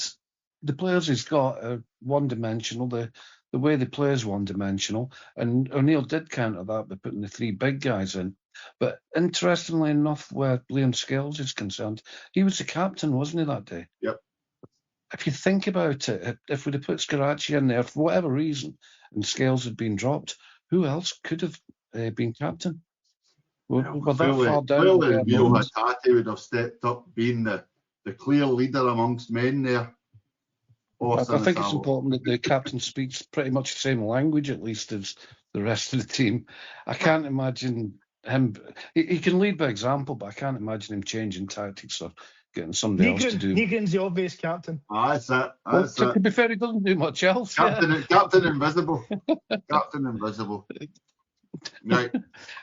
the players he's got are one-dimensional. The way they play is one-dimensional. And O'Neill did counter that by putting the three big guys in. But interestingly enough, where Liam Scales is concerned, he was the captain, wasn't he, that day? Yep. If you think about it, if we'd have put Scarachi in there for whatever reason and Scales had been dropped, who else could have been captain? We're that far down. Clearly, Miro Hatate would have stepped up, being the clear leader amongst men there. I think it's important that the captain speaks pretty much the same language, at least, as the rest of the team. I can't imagine him. He can lead by example, but I can't imagine him changing tactics or getting somebody else to do. Negrin's the obvious captain. That's it. To be fair, he doesn't do much else. Captain Invisible. Captain Invisible. Right.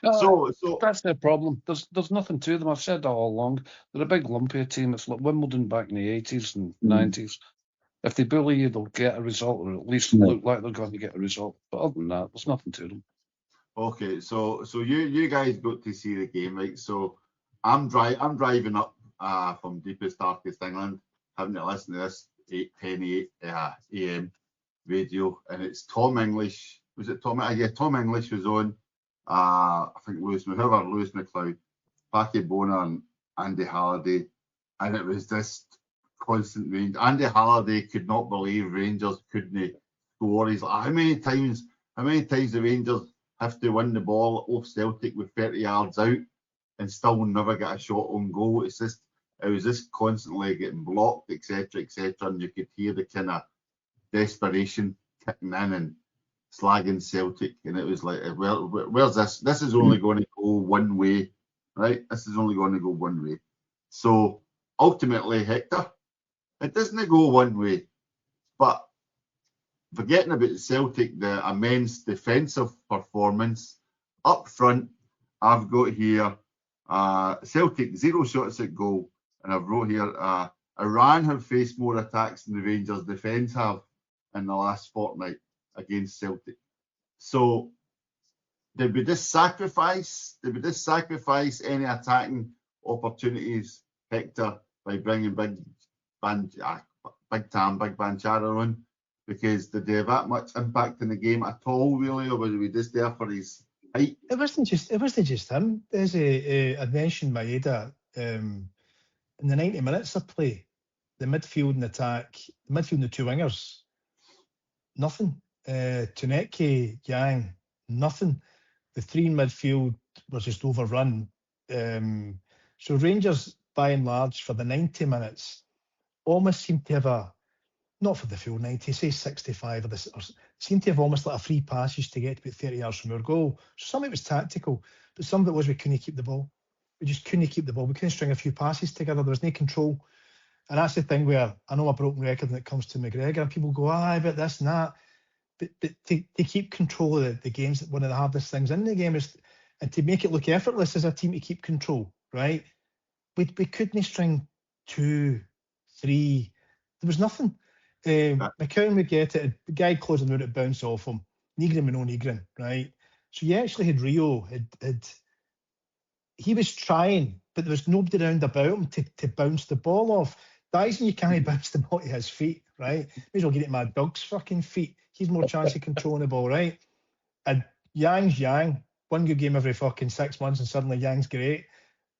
So that's their problem. There's nothing to them. I've said that all along. They're a big lumpy team. It's like Wimbledon back in the 80s and 90s. If they bully you, they'll get a result, or at least look like they're going to get a result. But other than that, there's nothing to them. Okay, so you guys got to see the game, right? So I'm driving up from deepest darkest England, having to listen to this 10 a.m. radio, and it's Tom English. Was it Tom? Yeah, Tom English was on. I think Lewis McLeod, Packy Bonner, and Andy Halliday, and it was this constant range. Andy Halliday could not believe Rangers couldn't score. He's like, how many times the Rangers have to win the ball off Celtic with 30 yards out and still never get a shot on goal? It was just constantly getting blocked, etc., and you could hear the kind of desperation kicking in and slagging Celtic, and it was like, well, where's this? This is only going to go one way, right? This is only going to go one way. So ultimately, Hector, it doesn't go one way. But forgetting about Celtic, the immense defensive performance up front, I've got here Celtic 0 shots at goal, and I've wrote here Iran have faced more attacks than the Rangers defence have in the last fortnight against Celtic. So did we just sacrifice any attacking opportunities, Hector, by bringing Big Banchara on? Because did they have that much impact in the game at all, really, or was we just there for his height? It wasn't just him. There's I mentioned Maeda in the 90 minutes of play, the midfield and attack, the midfield and the two wingers, nothing. Tuneke, Yang, nothing. The three in midfield was just overrun. So Rangers, by and large, for the 90 minutes, almost seemed to have not for the full 90, say 65, or seemed to have almost like a free passage to get to about 30 yards from our goal. So some of it was tactical, but some of it was we couldn't keep the ball. We just couldn't keep the ball. We couldn't string a few passes together. There was no control. And that's the thing where I know a broken record when it comes to McGregor, and people go, but this and that. But to keep control of the games, one of the hardest things in the game is, and to make it look effortless as a team to keep control, right? We couldn't string 2, 3. There was nothing. McCown would get it. The guy closing out it bounce off him. Negrin with no Negrin, right? So you actually had Rio. He was trying, but there was nobody around about him to bounce the ball off. Dyson, you can't bounce the ball to his feet, right? May as well get it Mad Dog's fucking feet. He's more chance of controlling the ball, right? And Yang's Yang. One good game every fucking 6 months, and suddenly Yang's great.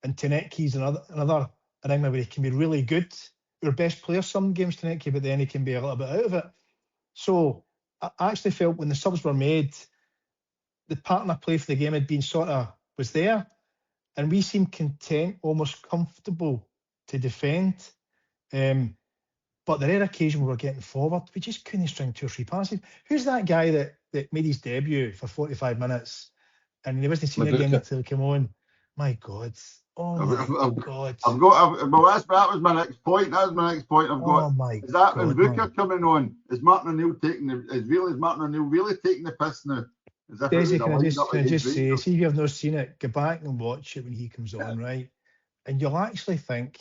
And Teneke's another enigma where he can be really good. Our best player some games, Teneke, but then he can be a little bit out of it. So I actually felt when the subs were made, the pattern of play for the game had been was there, and we seemed content, almost comfortable to defend. But the rare occasion we were getting forward, we just couldn't string 2 or 3 passes. Who's that guy that made his debut for 45 minutes and he wasn't seen again until he came on? My God. Oh my God. That was my next point. I've got. Oh my is that God, Booker coming on? Is Martin O'Neill taking the piss now? Daisy, can I just say, see if you have not seen it, go back and watch it when he comes on, right? And you'll actually think,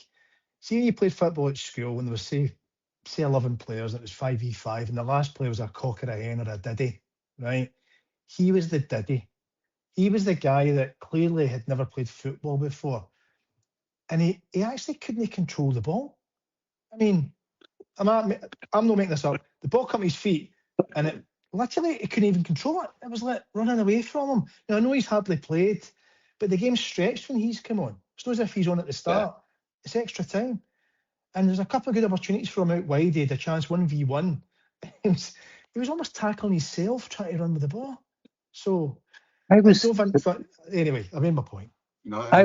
see when you played football at school when there was say 11 players, and it was 5v5, and the last player was a cock or a hen or a diddy, right? He was the diddy. He was the guy that clearly had never played football before. And he actually couldn't control the ball. I mean, I'm not making this up. The ball come to his feet, and it literally he couldn't even control it. It was like running away from him. Now I know he's hardly played, but the game's stretched when he's come on. It's not as if he's on at the start. Yeah. It's extra time, and there's a couple of good opportunities for him out wide. He had a chance 1v1. He was almost tackling himself trying to run with the ball. So anyway, I made my point. No, I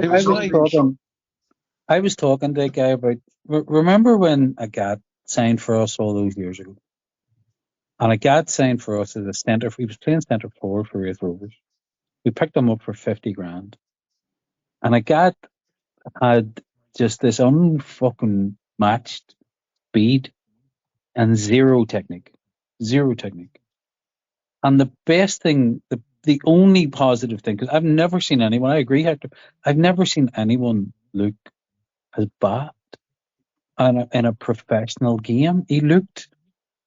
was talking to a guy about. Remember when Agat signed for us all those years ago? And Agat signed for us as a centre. He was playing centre forward for Raith Rovers. We picked him up for 50 grand. And Agat had just this unfucking matched speed and zero technique. And the best thing, the only positive thing, because I've never seen anyone, I agree, Hector, I've never seen anyone look as bad in a professional game. He looked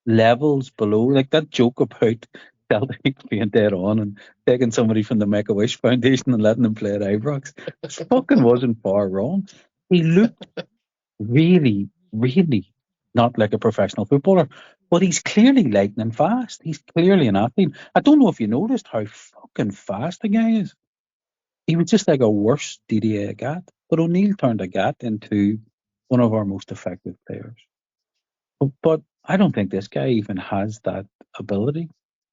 levels below, like that joke about Celtic being dead on and taking somebody from the Make-A-Wish Foundation and letting them play at Ibrox. It fucking wasn't far wrong. He looked really, really not like a professional footballer, but he's clearly lightning fast. He's clearly an athlete. I don't know if you noticed how fucking fast the guy is. He was just like a worse Didier Agat, but O'Neill turned Agat into one of our most effective players. But I don't think this guy even has that ability.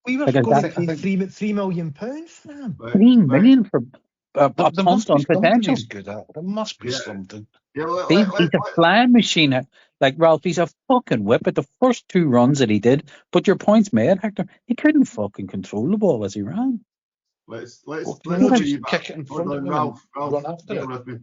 We were going to pay £3 million for him. £3 million for a punt on potential. He's good at. There must be something. Yeah, he's a flying machine. Like Ralph, he's a fucking whip at the first 2 runs that he did. But your point's made, Hector. He couldn't fucking control the ball as he ran. Let's kick it in front of him. Ralph, run after it. With me.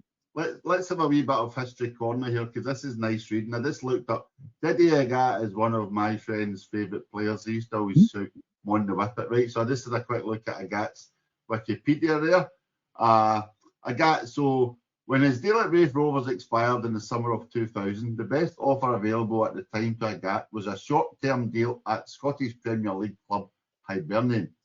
Let's have a wee bit of history corner here, because this is nice reading. I just looked up. Didier Agat is one of my friend's favourite players. He used to always shout on the whip it, right? So I just had a quick look at Agat's Wikipedia there. Agat, so when his deal at Raith Rovers expired in the summer of 2000, the best offer available at the time to Agat was a short-term deal at Scottish Premier League club Hibernian.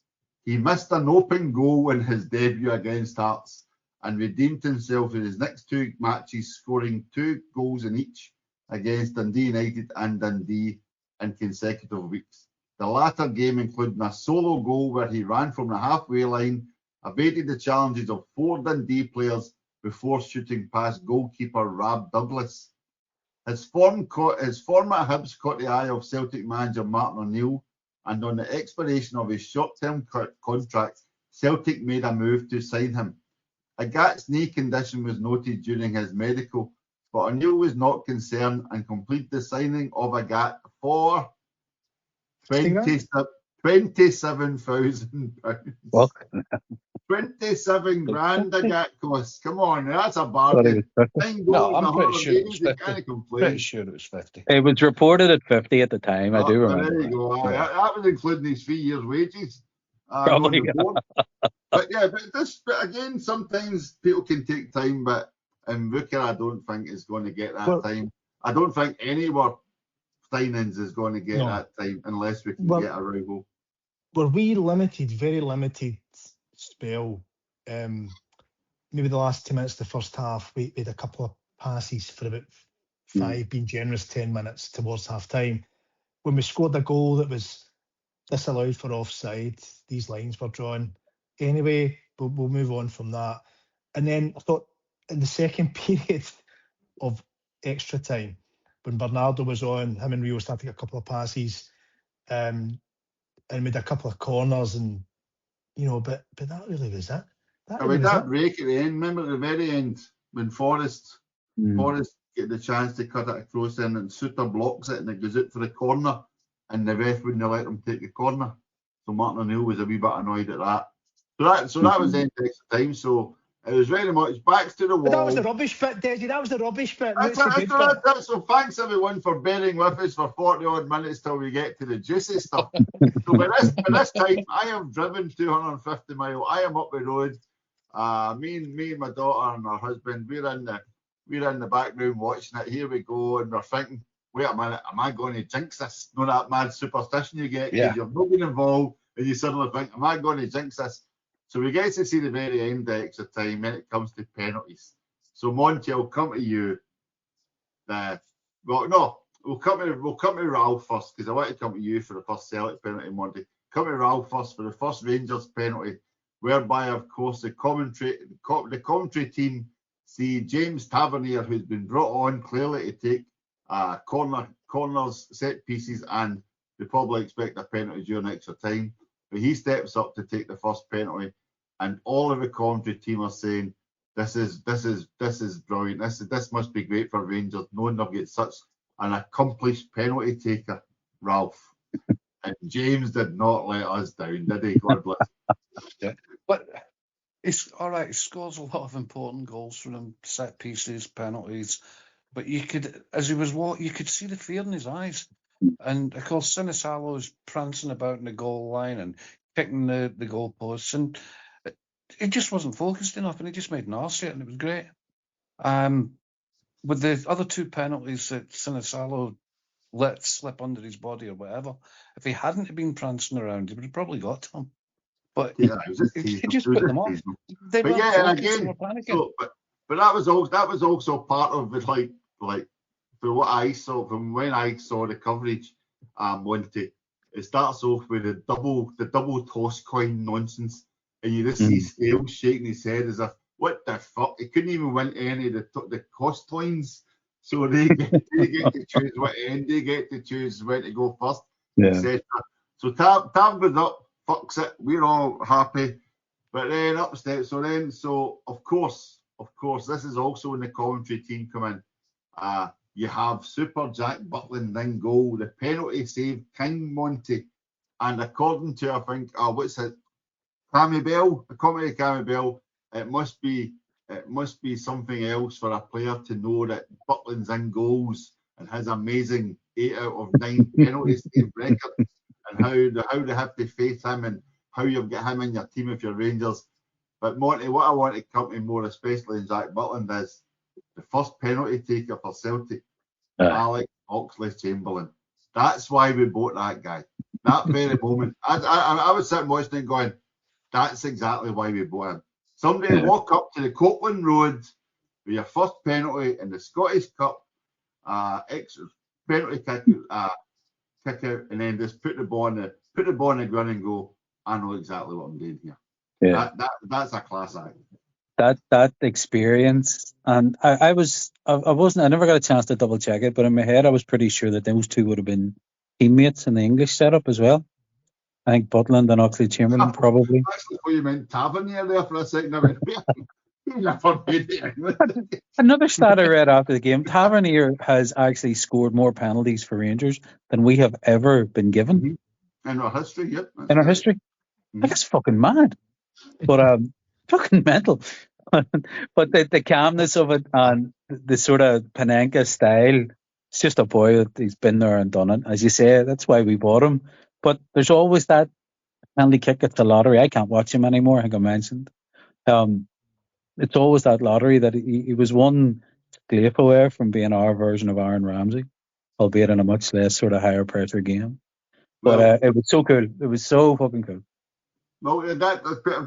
He missed an open goal in his debut against Hearts and redeemed himself in his next 2 matches, scoring 2 goals in each against Dundee United and Dundee in consecutive weeks. The latter game including a solo goal where he ran from the halfway line, evaded the challenges of 4 Dundee players before shooting past goalkeeper Rab Douglas. His form at Hibs caught the eye of Celtic manager Martin O'Neill, and on the expiration of his short-term contract, Celtic made a move to sign him. Agat's knee condition was noted during his medical, but O'Neill was not concerned and completed the signing of Agat for £27,000. Well, 27 grand Agat costs. Come on, that's a bargain. I'm pretty sure it was 50. Pretty sure it was 50. It was reported at 50 at the time. I do remember. There you go. That was including his 3 years' wages. Probably. But again, sometimes people can take time, but Booker, I don't think is going to get that time. I don't think anywhere signings is going to get that time unless we can get a rival. Were we limited, very limited spell? Maybe the last 2 minutes of the first half, we had a couple of passes for about 5, being generous, 10 minutes towards half time. When we scored a goal that was disallowed for offside, these lines were drawn. Anyway, we'll move on from that. And then I thought in the second period of extra time, when Bernardo was on, him and Rio started to get a couple of passes and made a couple of corners, and but that really was it. That break at the end, remember at the very end when Forrest get the chance to cut it across in and Suter blocks it and it goes out for the corner and the ref wouldn't let him take the corner. So Martin O'Neill was a wee bit annoyed at that. So that was the end of extra time. So it was very much backs to the wall. But that was the rubbish bit, Desi. That was the rubbish bit. So thanks everyone for bearing with us for 40 odd minutes till we get to the juicy stuff. So by this time, I have driven 250 miles. I am up the road. Me and my daughter and her husband, we're in the back room watching it. Here we go, and we're thinking, wait a minute, am I going to jinx this? Not that mad superstition you get because you've not been involved, and you suddenly think, am I going to jinx this? So we get to see the very end of extra time when it comes to penalties. So Monty, I'll come to you. we'll come to Ralph first, because I want to come to you for the first Celtic penalty, Monty. Come to Ralph first for the first Rangers penalty, whereby, of course, the commentary team see James Tavernier, who's been brought on clearly to take corners, set pieces, and they probably expect a penalty during extra time. But he steps up to take the first penalty, and all of the commentary team are saying, "This is brilliant. This must be great for Rangers, knowing they've got such an accomplished penalty taker, Ralph." And James did not let us down, did he? God bless. Yeah. But it's all right. He scores a lot of important goals for them, set pieces, penalties. But you could, as he was walking, you could see the fear in his eyes. And of course, Sinisalo was prancing about in the goal line and kicking the goalposts, and it just wasn't focused enough, and he just made an arse of it, and it was great. With the other two penalties that Sinisalo let slip under his body or whatever, if he hadn't been prancing around, he would have probably got to him. But yeah, it was just he just put them off. They but weren't yeah, and focused, again, they were panicking. so, but that was also part of it, like for what I saw from when I saw the coverage, Monty. It starts off with the double toss coin nonsense, and you just see Scales shaking his head as if, what the fuck? He couldn't even win any of the cost coins, so they get to choose what end they get to choose when to go first, etc. So Tab goes up, fucks it. We're all happy, but then up steps. So of course, this is also when the commentary team come in. You have Super Jack Butland in goal, the penalty save King Monty, and according to, I think, what's it, Cammy Bell, the commentary Cammy Bell, it must be something else for a player to know that Butland's in goals and has amazing 8 out of 9 penalty save record, and how they have to face him, and how you've got him in your team if you're Rangers. But Monty, what I want to come to more especially in Jack Butland is the first penalty taker for Celtic, Alex Oxlade-Chamberlain. That's why we bought that guy. That very moment, I was sitting watching it going, that's exactly why we bought him. Somebody walk up to the Copeland Road with your first penalty in the Scottish Cup, penalty kick out, and then just put the ball in the ground and go, I know exactly what I'm doing here. Yeah. That's a class act. That experience, and I never got a chance to double check it, but in my head I was pretty sure that those two would have been teammates in the English setup as well. I think Butland and Oxlade-Chamberlain probably. Actually, before you meant Tavernier there for a second, I mean, never made it. Another stat I read after the game: Tavernier has actually scored more penalties for Rangers than we have ever been given in our history. Yep. In our history, that's fucking mad, but fucking mental. But the calmness of it and the sort of Panenka style, it's just a boy that he's been there and done it. As you say, that's why we bought him. But there's always that penalty kick at the lottery. I can't watch him anymore, I think I mentioned. It's always that lottery that he was one sclap away from being our version of Aaron Ramsey, albeit in a much less sort of higher pressure game. But it was so cool. It was so fucking cool. No, that's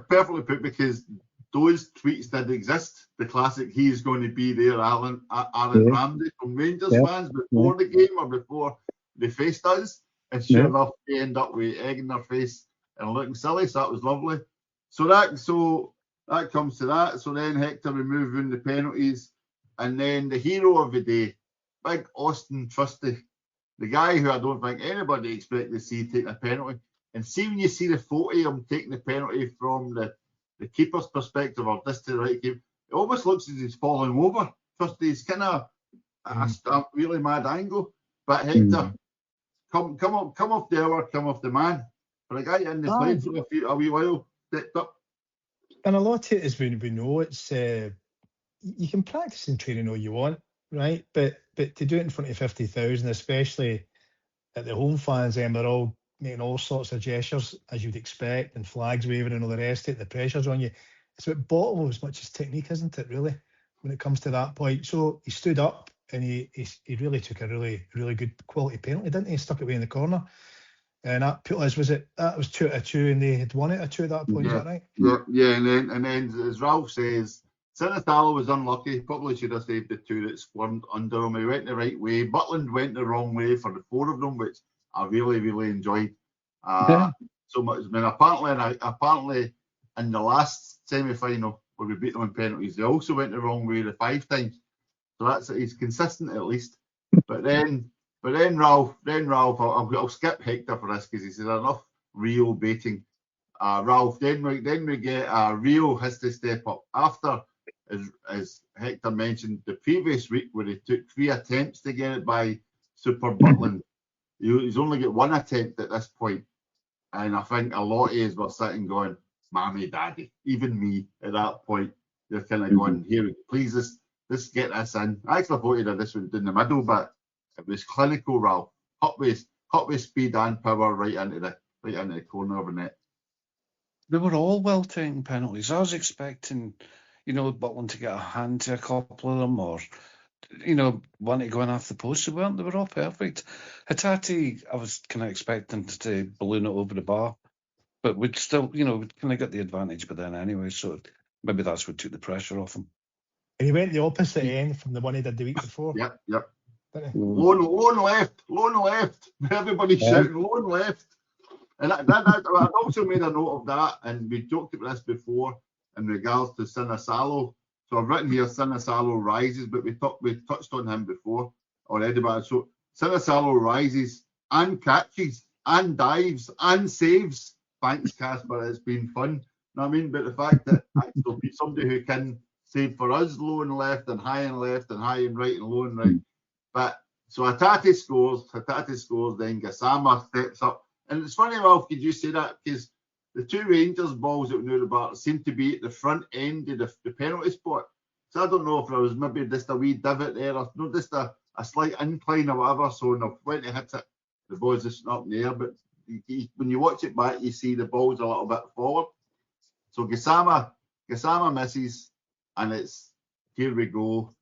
perfectly put, because those tweets did exist. The classic, he's going to be there, Aaron Ramsey from Rangers fans before the game or before they faced us. And sure enough, they end up with egg in their face and looking silly. So that was lovely. So that comes to that. So then Hector removing the penalties, and then the hero of the day, big Austin Trusty, the guy who I don't think anybody expected to see take a penalty. And see, when you see the photo of him taking the penalty from the keeper's perspective, or this to the right keeper, it almost looks as he's falling over. Trusty's kind of a really mad angle. But Hector, come off the hour, come off the man. For a guy in the played for a wee while, stepped up. And a lot of it is, we know it's you can practice and training all you want, right? But to do it in front of 50,000, especially at the home fans, they're all making all sorts of gestures as you'd expect, and flags waving and all the rest of it. The pressure's on you. It's about bottle as much as technique, isn't it? Really, when it comes to that point. So he stood up and he really took a really, really good quality penalty, didn't he? He stuck it away in the corner. And that put us, that was 2-2, and they had 1-2 at that point, is that right? Yeah, and then as Ralph says, Sinatalo was unlucky. Probably should have saved the two that squirmed under him. He went the right way. Butland went the wrong way for the four of them, which I really, really enjoyed so much. I mean, apparently in the last semi-final where we beat them in penalties, they also went the wrong way the 5 times. So he's consistent at least. But then Ralph, I'll skip Hector for this because he said enough Rio baiting. Ralph, then we get Rio has to step up after, as Hector mentioned the previous week, where he took 3 attempts to get it by Super Butland. He's only got 1 attempt at this point, and I think a lot of us were sitting going, "Mammy, Daddy," even me at that point. You're kind of going, "Here, please, let's get this in." I actually thought he'd have this one in the middle, but it was clinical, Ralph. Hot with speed and power right into the corner of the net. They were all well taken penalties. I was expecting, Butland to get a hand to a couple of them, or, one to go in off the post. They weren't. They were all perfect. Hatate, I was kind of expecting to balloon it over the bar, but we'd still, we'd kind of got the advantage by then anyway. So maybe that's what took the pressure off him. And he went the opposite end from the one he did the week before. Yep. Lone left. Everybody's shouting lone left. And I also made a note of that, and we talked about this before in regards to Sinasalo. So I've written here Sinasalo rises, but we touched on him before already. But so Sinasalo rises and catches and dives and saves. Thanks, Casper. It's been fun. You know what I mean? But the fact that actually somebody who can save for us low and left and high and left and high and right and low and right. But so Hatate scores, then Gassama steps up. And it's funny, Ralph, could you say that? Because the 2 Rangers balls that we knew about seemed to be at the front end of the penalty spot. So I don't know if there was maybe just a wee divot there, or just a slight incline or whatever. So when it hits it, the ball's just up in the air. But when you watch it back, you see the ball's a little bit forward. So Gassama misses, and it's here we go.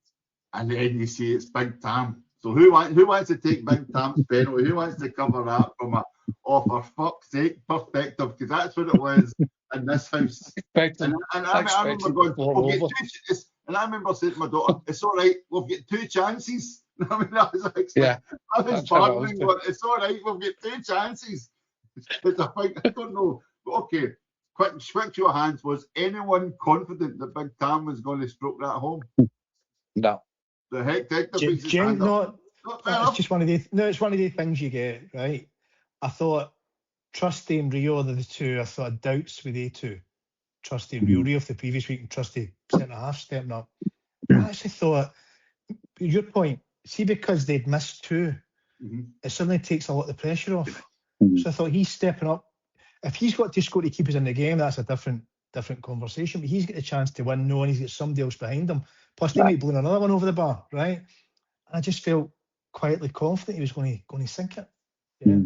And then you see it's Big Tam. So who wants to take Big Tam's penalty? Who wants to cover that from a for fuck's sake perspective? Because that's what it was in this house. And I remember going, and I remember saying to my daughter, "It's all right, we've got 2 chances." I mean, I was like, I was bargaining going, "It's all right, we've got 2 chances." But I don't know. Okay, quick show of hands. Was anyone confident that Big Tam was going to stroke that home? No. The heck, it's just one of the. No, it's one of the things you get right. I thought Trusty and Rio are the 2. I thought doubts with the 2. Trusty and Rio of the previous week, and Trusty centre half stepping up. I actually thought, your point, see, because they'd missed 2, it suddenly takes a lot of the pressure off. So I thought he's stepping up. If he's got to score to keep us in the game, that's a different conversation. But he's got a chance to win, knowing he's got somebody else behind him. Plus, they might blow another one over the bar, right? I just felt quietly confident he was going to sink it. Yeah.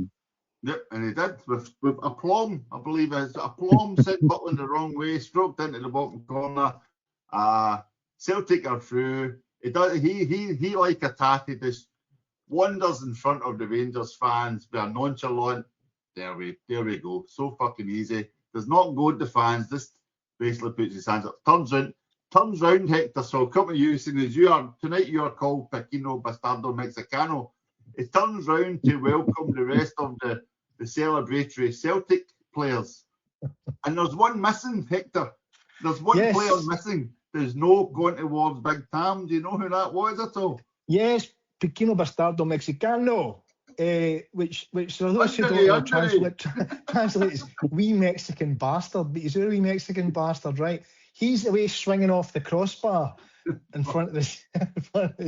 Yep, and he did with aplomb. I believe it's aplomb sent Butland the wrong way, stroked into the bottom corner. Celtic are through. He like Hatate just wanders in front of the Rangers fans. They're nonchalant. There we go. So fucking easy. Does not goad the fans. Just basically puts his hands up. Turns round, Hector. So coming to you, seeing as you are called Pequeno Bastardo Mexicano. It turns round to welcome the rest of the celebratory Celtic players. And there's one missing, Hector. There's one player missing. There's no going towards Big Tam. Do you know who that was at all? Yes, Pequeno Bastardo Mexicano. Which for those who don't know, translates wee Mexican bastard. But he's a wee Mexican bastard, right? He's away swinging off the crossbar in front of the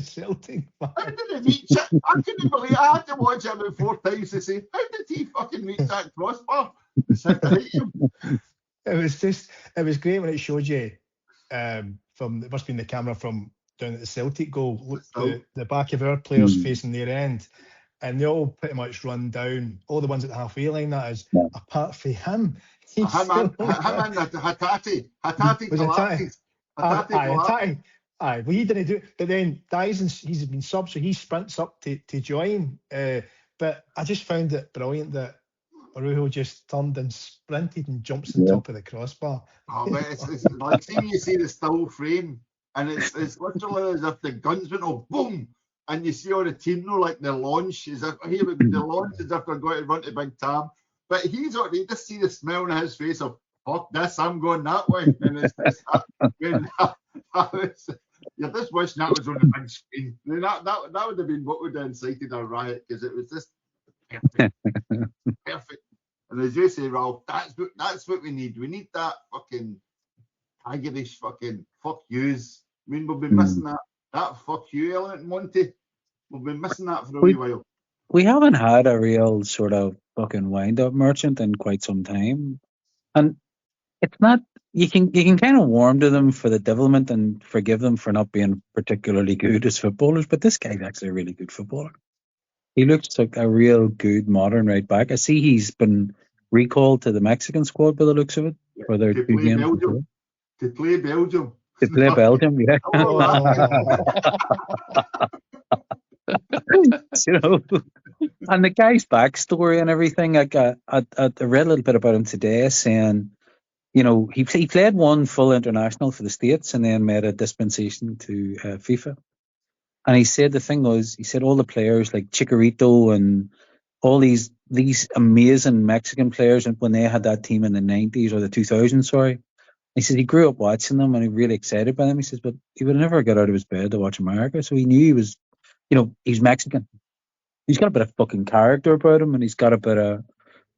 Celtic fans. How did he reach it? I couldn't believe it. I had to watch it about 4 times to say, how did he fucking reach that crossbar? It was great when it showed you it must have been the camera from down at the Celtic goal. Look, the back of our players facing their end, and they all pretty much run down. All the ones at the halfway line, that is, apart from him. Him and Hatate. Hatate collapses. Aye, well, he didn't do it. But then Dyson's, he's been subbed, so he sprints up to join. But I just found it brilliant that Arujo just turned and sprinted and jumps on top of the crossbar. Oh, it's like seeing you see the still frame and it's literally as if the guns went off, boom, and you see all the team know like the launch as if the launch as if they're going to run to Big Tam, but he's already, you just see the smile on his face of fuck this, I'm going that way, and it's just you're just wishing that was on the big screen. I mean, that would have been what would have incited a riot, because it was just perfect. Perfect. And as you say, Ralph, that's what we need. We need that fucking tigerish fucking fuck yous. I mean, we've been missing that fuck you element, Monty. We've been missing that for a wee while. We haven't had a real sort of fucking wind-up merchant in quite some time, and it's not. You can kind of warm to them for the devilment and forgive them for not being particularly good as footballers, but this guy's actually a really good footballer. He looks like a real good modern right back. I see he's been recalled to the Mexican squad by the looks of it for their To two play games. Belgium. To play Belgium. To play Belgium, yeah. You know, and the guy's backstory and everything. I read a little bit about him today, saying, you know, he played one full international for the States and then made a dispensation to FIFA. And he said the thing was, he said all the players like Chicharito and all these amazing Mexican players, and when they had that team in the 90s or the 2000s, sorry, he said he grew up watching them and he was really excited by them. He says, but he would never get out of his bed to watch America. So he knew he was, you know, he's Mexican. He's got a bit of fucking character about him, and he's got a bit of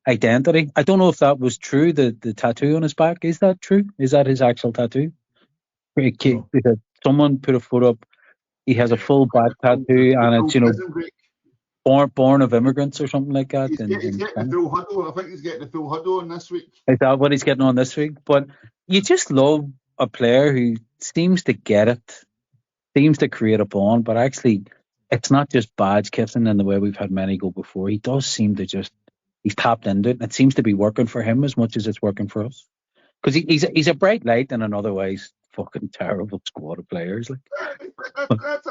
identity. I don't know if that was true, the tattoo on his back. Is that true? Is that his actual tattoo? Because someone put a photo up. He has a full back tattoo, and it's, you know, born of immigrants or something like that. He's getting the full huddle. I think he's getting the full huddle on this week. Is that what he's getting on this week? But you just love a player who seems to get it, seems to create a bond, but actually it's not just badge kissing in the way we've had many go before. He does seem to just, he's tapped into it, and it seems to be working for him as much as it's working for us. Because he's a bright light in an otherwise fucking terrible squad of players. Like that's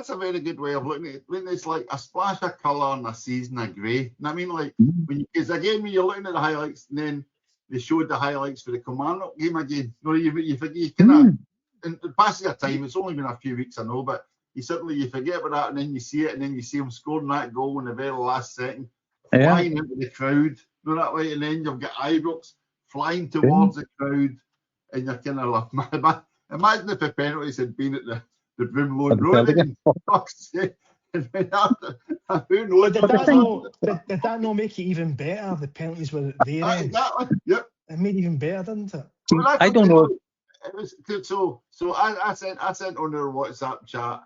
a very good way of looking at it. When it's like a splash of colour and a season of grey. And I mean, like, because again, when you're looking at the highlights, and then they showed the highlights for the Kilmarnock game again. You kind of, in the passage of time, it's only been a few weeks, I know, but you forget about that, and then you see it, and then you see him scoring that goal in the very last second, flying into the crowd, go that way, and then you've got Ibrox flying towards the crowd, and you're kind of like, imagine if the penalties had been at the Brimlow Road again. Who knows? Did that not make it even better? The penalties were there. Exactly. Yep. It made it even better, didn't it? Well, I don't know. It was good. So I sent on their WhatsApp chat,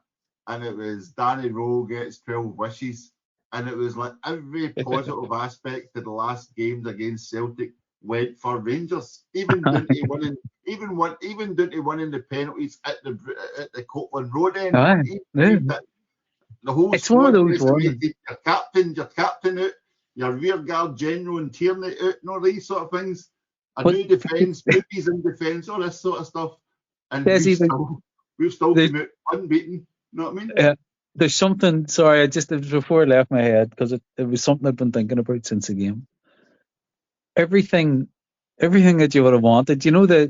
and it was Danny Rowe gets 12 wishes, and it was like every positive aspect of the last games against Celtic went for Rangers, even down to winning the penalties at the Copeland Road end. The whole it's one of those ones. Your captain out, your rear guard general and Tierney out, and all these sort of things. A new defence, bookies in defence, all this sort of stuff. And we've still come out unbeaten. You know what I mean? There's something. Sorry, it was before it left my head, because it was something I've been thinking about since the game. Everything that you would have wanted. You know the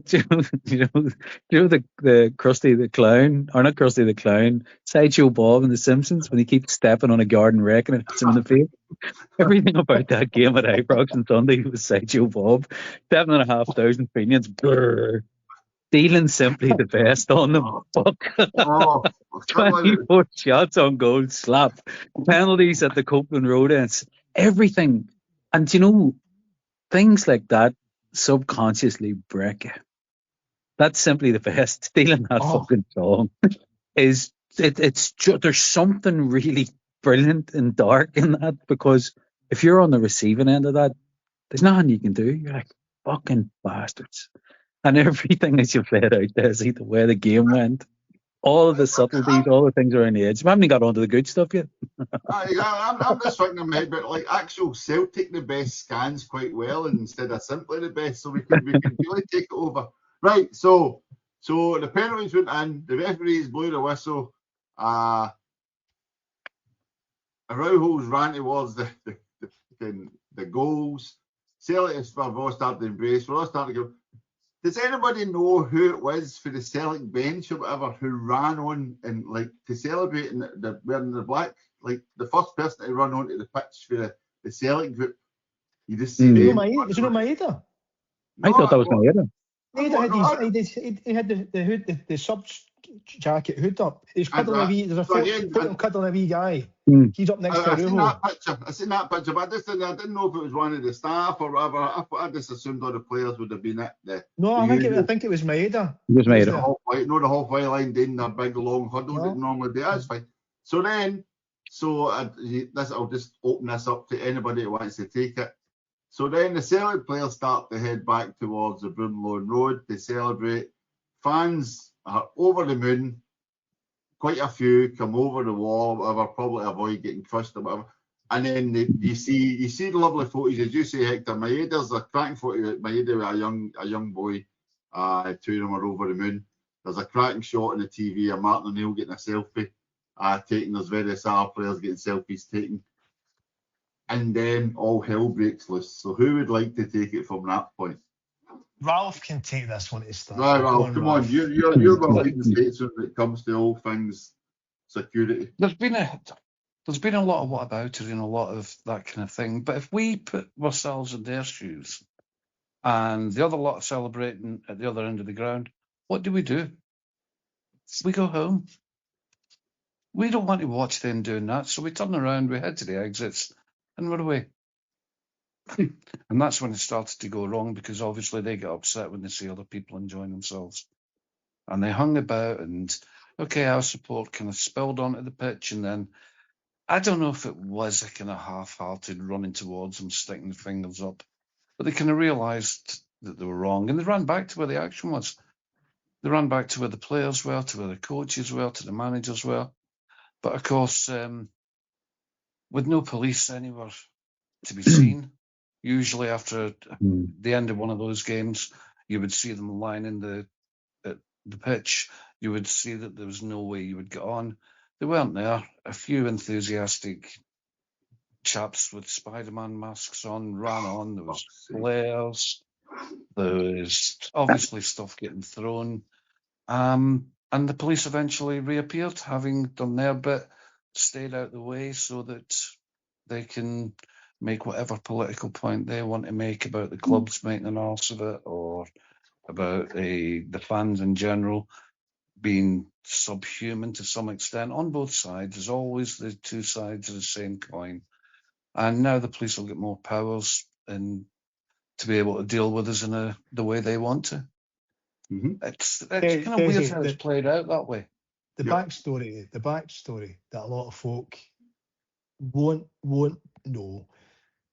Krusty the Clown, or not Krusty the Clown, Sideshow Bob in The Simpsons, when he keeps stepping on a garden wreck and it hits him in the face. Everything about that game at Ibrox on Sunday was Sideshow Bob. 7,500 opinions, dealing simply the best on them. 24 shots on goal, slap, penalties at the Copeland Road ends, everything. And you know, things like that subconsciously break you. That's simply the best. Stealing that fucking song is it's there's something really brilliant and dark in that, because if you're on the receiving end of that, there's nothing you can do. You're like, fucking bastards. And everything as you played out there, see the way the game went, all of the subtleties, all the things around the edge. We haven't got onto the good stuff yet. I'm just thinking in my head, but like actual Celtic the best scans quite well instead of simply the best, so we can really take it over. Right, so the penalties went in, the referees blew the whistle. Araujo's ran towards the goals. Celtic have all started to embrace. We're all starting to go. Does anybody know who it was for the Celtic bench or whatever who ran on and like to celebrate and the wearing the black? Like the first person to run onto the pitch for the Celtic group, you just see them. Was it not Maeda? I thought that was Maeda. He had the hood, the sub jacket hood up. He's cuddling a wee. There's a photo cuddling a wee guy. He's up next to Ruho. I seen that picture, but I didn't know if it was one of the staff or whatever. I just assumed all the players would have been at the. No, I think it was Maeda. It was Maeda. The halfway line doing their big long huddle that normally do. That's fine. I'll just open this up to anybody who wants to take it. So then the Celtic players start to head back towards the Broomloan Road. They celebrate. Fans are over the moon. Quite a few come over the wall, whatever, probably avoid getting crushed or whatever. And then you see the lovely photos. As you say, Hector, Maeda's a cracking photo of Maeda with a young boy. Two of them are over the moon. There's a cracking shot on the TV of Martin O'Neill getting a selfie taken. There's various other players getting selfies taken. And then all hell breaks loose. So who would like to take it from that point? Ralph can take this one to start. Right, Ralph, come on. You're the leading statesman when it comes to all things security. There's been a lot of whataboutery and a lot of that kind of thing. But if we put ourselves in their shoes and the other lot are celebrating at the other end of the ground, what do? We go home. We don't want to watch them doing that, so we turn around, we head to the exits, and we're away. And that's when it started to go wrong, because obviously they get upset when they see other people enjoying themselves. And they hung about, and okay, our support kind of spilled onto the pitch, and then I don't know if it was a kind of half-hearted running towards them, sticking the fingers up, but they kind of realised that they were wrong, and they ran back to where the action was. They ran back to where the players were, to where the coaches were, to the managers were. But of course, with no police anywhere to be seen, usually after the end of one of those games, you would see them lining the pitch. You would see that there was no way you would get on. They weren't there. A few enthusiastic chaps with Spider-Man masks on ran on. There was flares. There was obviously stuff getting thrown. And the police eventually reappeared, having done their bit, stayed out the way so that they can make whatever political point they want to make about the clubs making an arse of it, or about the fans in general being subhuman to some extent. On both sides, there's always the two sides of the same coin. And now the police will get more powers and to be able to deal with us in the way they want to. It's kind of weird how it's played out that way. The backstory that a lot of folk won't know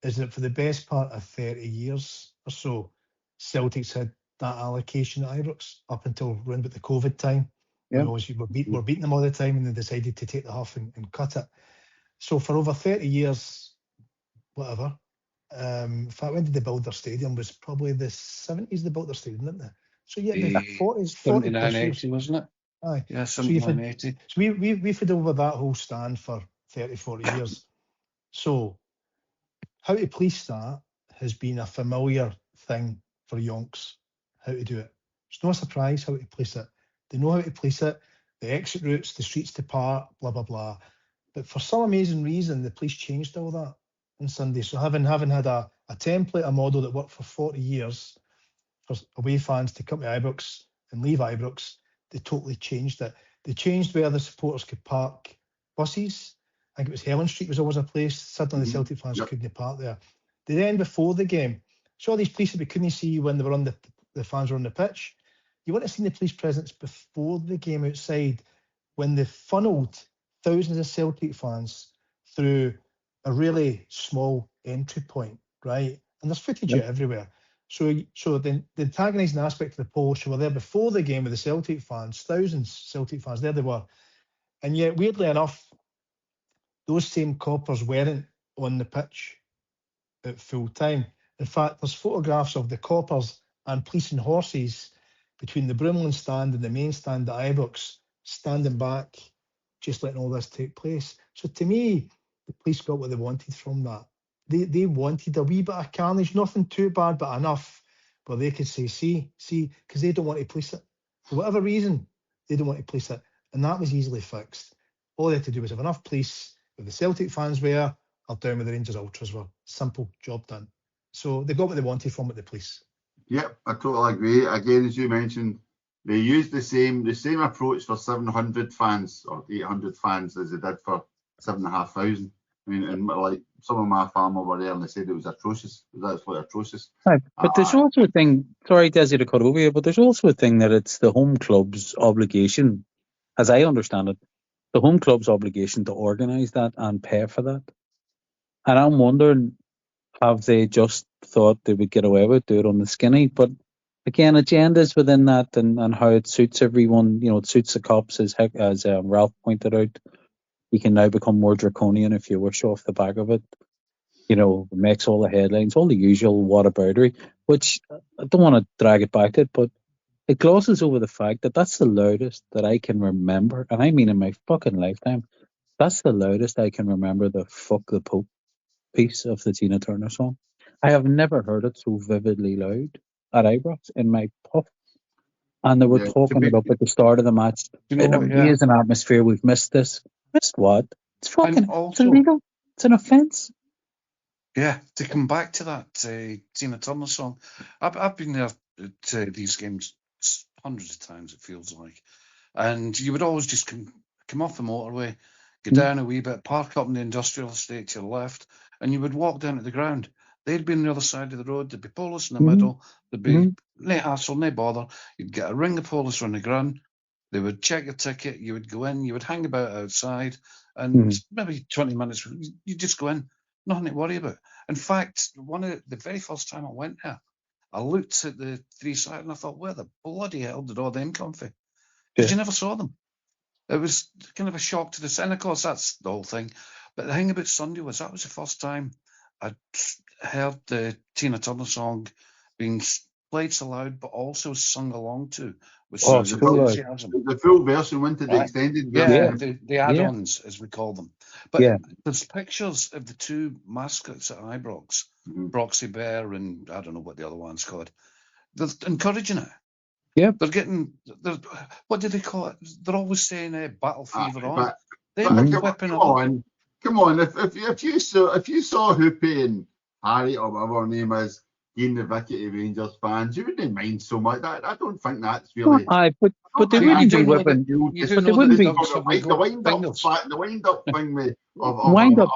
is that for the best part of 30 years or so, Celtic's had that allocation at Ibrox up until around about the COVID time. Yeah. We're beating them all the time, and they decided to take the half and cut it. So for over 30 years, whatever. In fact, when did they build their stadium? Was probably the 70s they built their stadium, didn't they? So yeah, the 40s, 79-80, wasn't it? Aye. Yeah, 79-80. So we've had over that whole stand for 30, 40 years. So how to police that has been a familiar thing for yonks, how to do it. It's no surprise how to police it. They know how to police it, the exit routes, the streets to park, blah, blah, blah. But for some amazing reason, the police changed all that on Sunday. So having had a template, a model that worked for 40 years for away fans to come to Ibrox and leave Ibrox, they totally changed it. They changed where the supporters could park buses. I think it was Helen Street was always a place. Suddenly the Celtic fans couldn't park there. They then, before the game, saw these police that we couldn't see when they were on the fans were on the pitch. You wouldn't have seen the police presence before the game outside when they funneled thousands of Celtic fans through a really small entry point, right? And there's footage of it everywhere. So the antagonising aspect of the Polish who were there before the game with the Celtic fans, thousands of Celtic fans, there they were. And yet, weirdly enough, those same coppers weren't on the pitch at full time. In fact, there's photographs of the coppers and police and horses between the Broomloan stand and the main stand at Ibrox, standing back, just letting all this take place. So to me, the police got what they wanted from that. They wanted a wee bit of carnage, nothing too bad, but enough where they could say, see, because they don't want to police it. For whatever reason, they don't want to police it. And that was easily fixed. All they had to do was have enough police where the Celtic fans were, or down with the Rangers Ultras were. Simple, job done. So they got what they wanted from it, the police. Yep, I totally agree. Again, as you mentioned, they used the same approach for 700 fans or 800 fans as they did for 7,500. I mean, and like some of my family were there and they said it was atrocious. It was absolutely atrocious. Right. But there's also a thing, sorry, Desi, to cut over you, but there's also a thing that it's the home club's obligation, as I understand it, the home club's obligation to organise that and pay for that. And I'm wondering, have they just thought they would get away with do it on the skinny? But again, agendas within that and how it suits everyone, it suits the cops, as Ralph pointed out. You can now become more draconian if you wish off the back of it. It makes all the headlines, all the usual whataboutery, which I don't want to drag it back to it, but it glosses over the fact that that's the loudest that I can remember, and I mean in my fucking lifetime, that's the loudest I can remember the fuck the Pope piece of the Tina Turner song. I have never heard it so vividly loud at Ibrox in my puff. And they were talking it up at the start of the match. Amazing atmosphere. We've missed this. Missed what? It's fucking it's illegal. It's an offence. Yeah, to come back to that Tina Turner song, I've been there at these games hundreds of times, it feels like. And you would always just come off the motorway, go down a wee bit, park up in the industrial estate to your left, and you would walk down to the ground. They'd be on the other side of the road. There'd be police in the middle. There'd be no hassle, no bother. You'd get a ring of police on the ground. They would check your ticket. You would go in. You would hang about outside, and maybe 20 minutes, you just go in. Nothing to worry about. In fact, the very first time I went there, I looked at the three sides and I thought, where the bloody hell did all them come from? Because you never saw them. It was kind of a shock to the scene. Of course, that's the whole thing. But the thing about Sunday was that was the first time I'd heard the Tina Turner song being played so loud, but also sung along to with such enthusiasm. The full version went to the extended version. Yeah, the add-ons, as we call them. But there's pictures of the two mascots at Ibrox, Broxy Bear and I don't know what the other one's called. They're encouraging it. Yeah. What do they call it? They're always saying battle fever on. Come on. If you saw Hoopy and Harry or whatever her name is getting the Vicky to Rangers fans, you wouldn't mind so much. I don't think that's really. But they wouldn't be whipping. But they wouldn't be. The wind-up thing with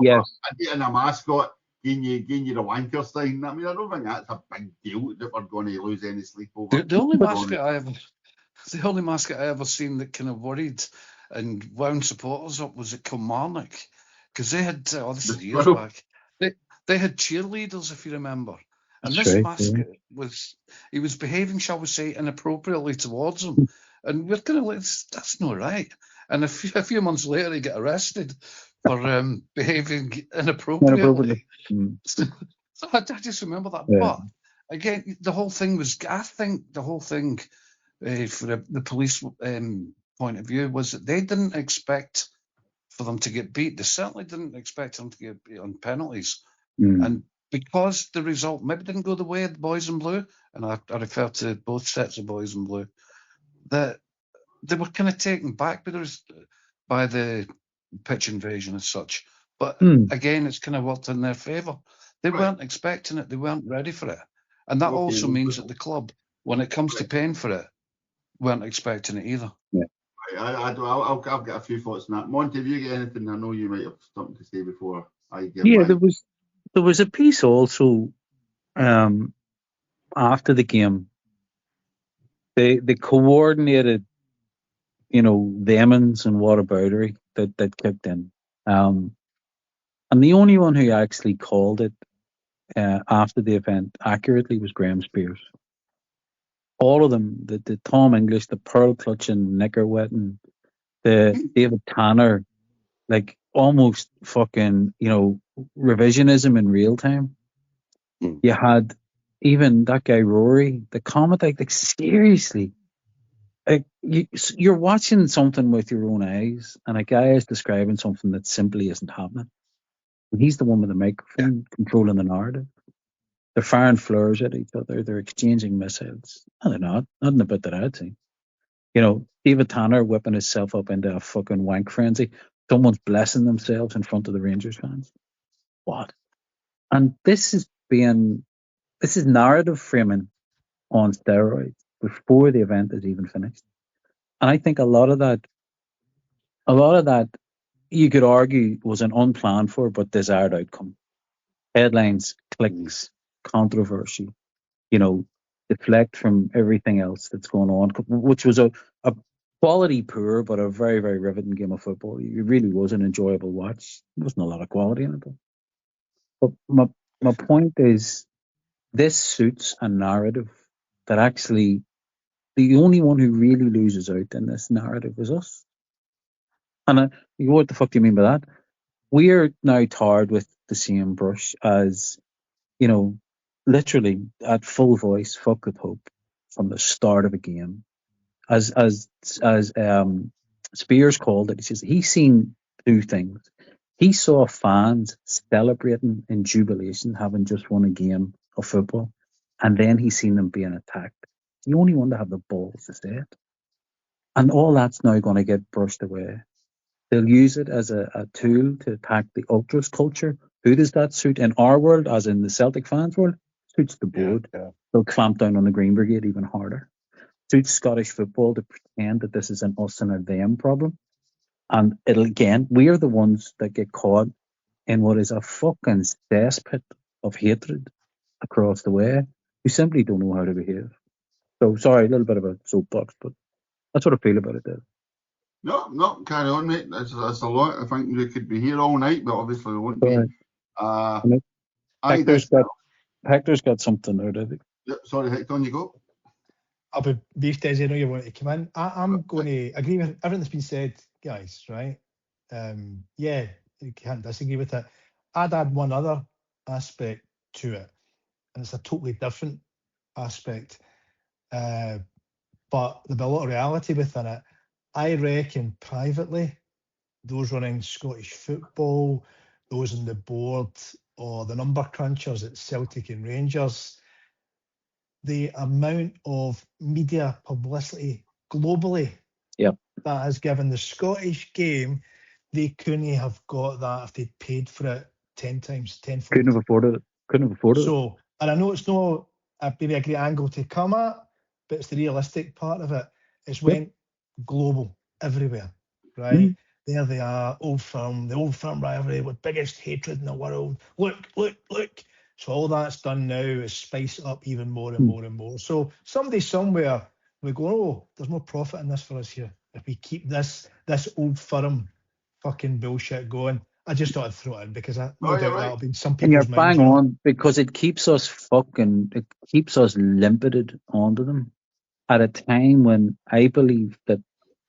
yes. Getting a mascot, getting you the wanker sign. I mean, I don't think that's a big deal that we're going to lose any sleep over. The only mascot I ever seen that kind of worried and wound supporters up was at Kilmarnock, because they had this is years back. They had cheerleaders, if you remember. And this mascot was behaving, shall we say, inappropriately towards them. And we're kind of like, that's not right. And a few months later, he got arrested for behaving inappropriately. So I just remember that. Yeah. But again, the whole thing was, I think the whole thing for the police point of view was that they didn't expect for them to get beat. They certainly didn't expect them to get beat on penalties. And because the result maybe didn't go the way of the boys in blue, and I refer to both sets of boys in blue, that they were kind of taken back by the pitch invasion as such. But again, it's kind of worked in their favour. They weren't expecting it. They weren't ready for it. And that also means that the club, when it comes to paying for it, weren't expecting it either. Yeah. I've got a few thoughts on that. Monty, have you got anything? I know you might have something to say before I give mine. There was a piece also after the game. They coordinated, vehemence and whataboutery that kicked in. And the only one who actually called it after the event accurately was Graham Spears. All of them, the Tom English, the pearl clutching, knicker wetting, the David Tanner, like almost fucking, revisionism in real time. You had even that guy Rory, the comment, like seriously, like you're watching something with your own eyes, and a guy is describing something that simply isn't happening. And he's the one with the microphone controlling the narrative. They're firing fleurs at each other. They're exchanging missiles. No, they're not. Nothing about that I'd seen. You know, David Tanner whipping himself up into a fucking wank frenzy. Someone's blessing themselves in front of the Rangers fans. What? And this is narrative framing on steroids before the event is even finished. And I think a lot of that you could argue was an unplanned for but desired outcome. Headlines, clicks, controversy, you know, deflect from everything else that's going on, which was a quality poor but a very, very riveting game of football. It really was an enjoyable watch. There wasn't a lot of quality in it, though. But my point is, this suits a narrative that actually the only one who really loses out in this narrative is us. And you go, what the fuck do you mean by that? We're now tarred with the same brush as, you know, literally at full voice, fuck with hope from the start of a game. As Spears called it, he says he's seen two things. He saw fans celebrating in jubilation, having just won a game of football, and then he's seen them being attacked. The only one to have the balls to say it. And all that's now going to get brushed away. They'll use it as a tool to attack the ultras culture. Who does that suit in our world, as in the Celtic fans world? Suits the board. Yeah. They'll clamp down on the Green Brigade even harder. Suits Scottish football to pretend that this is an us and a them problem. And we are the ones that get caught in what is a fucking cesspit of hatred across the way, who simply don't know how to behave. So, sorry, a little bit of a soapbox, but that's what I feel about it, Dave. No, carry on, mate. That's a lot. I think we could be here all night, but obviously we won't be. Hector's got something there, I think. Yep, sorry, Hector, on you go. I'll be brief, Desi. I know you want to come in. I'm going to agree with everything that's been said, guys, right? Yeah, you can't disagree with it. I'd add one other aspect to it, and it's a totally different aspect. But there'll be a lot of reality within it. I reckon privately, those running Scottish football, those on the board, or the number crunchers at Celtic and Rangers, the amount of media publicity globally that has given the Scottish game, they couldn't have got that if they'd paid for it 10 times, tenfold. Couldn't have afforded it. So, and I know it's not maybe a great angle to come at, but it's the realistic part of it. It's went global everywhere, right? There they are, the old firm rivalry with biggest hatred in the world. Look. So all that's done now is spice it up even more and more and more. So somebody somewhere will go, oh, there's more profit in this for us here if we keep this old firm fucking bullshit going. I just thought I'd throw it in because that'll be some people's minds. And you're bang on, because it keeps us limpited onto them at a time when I believe that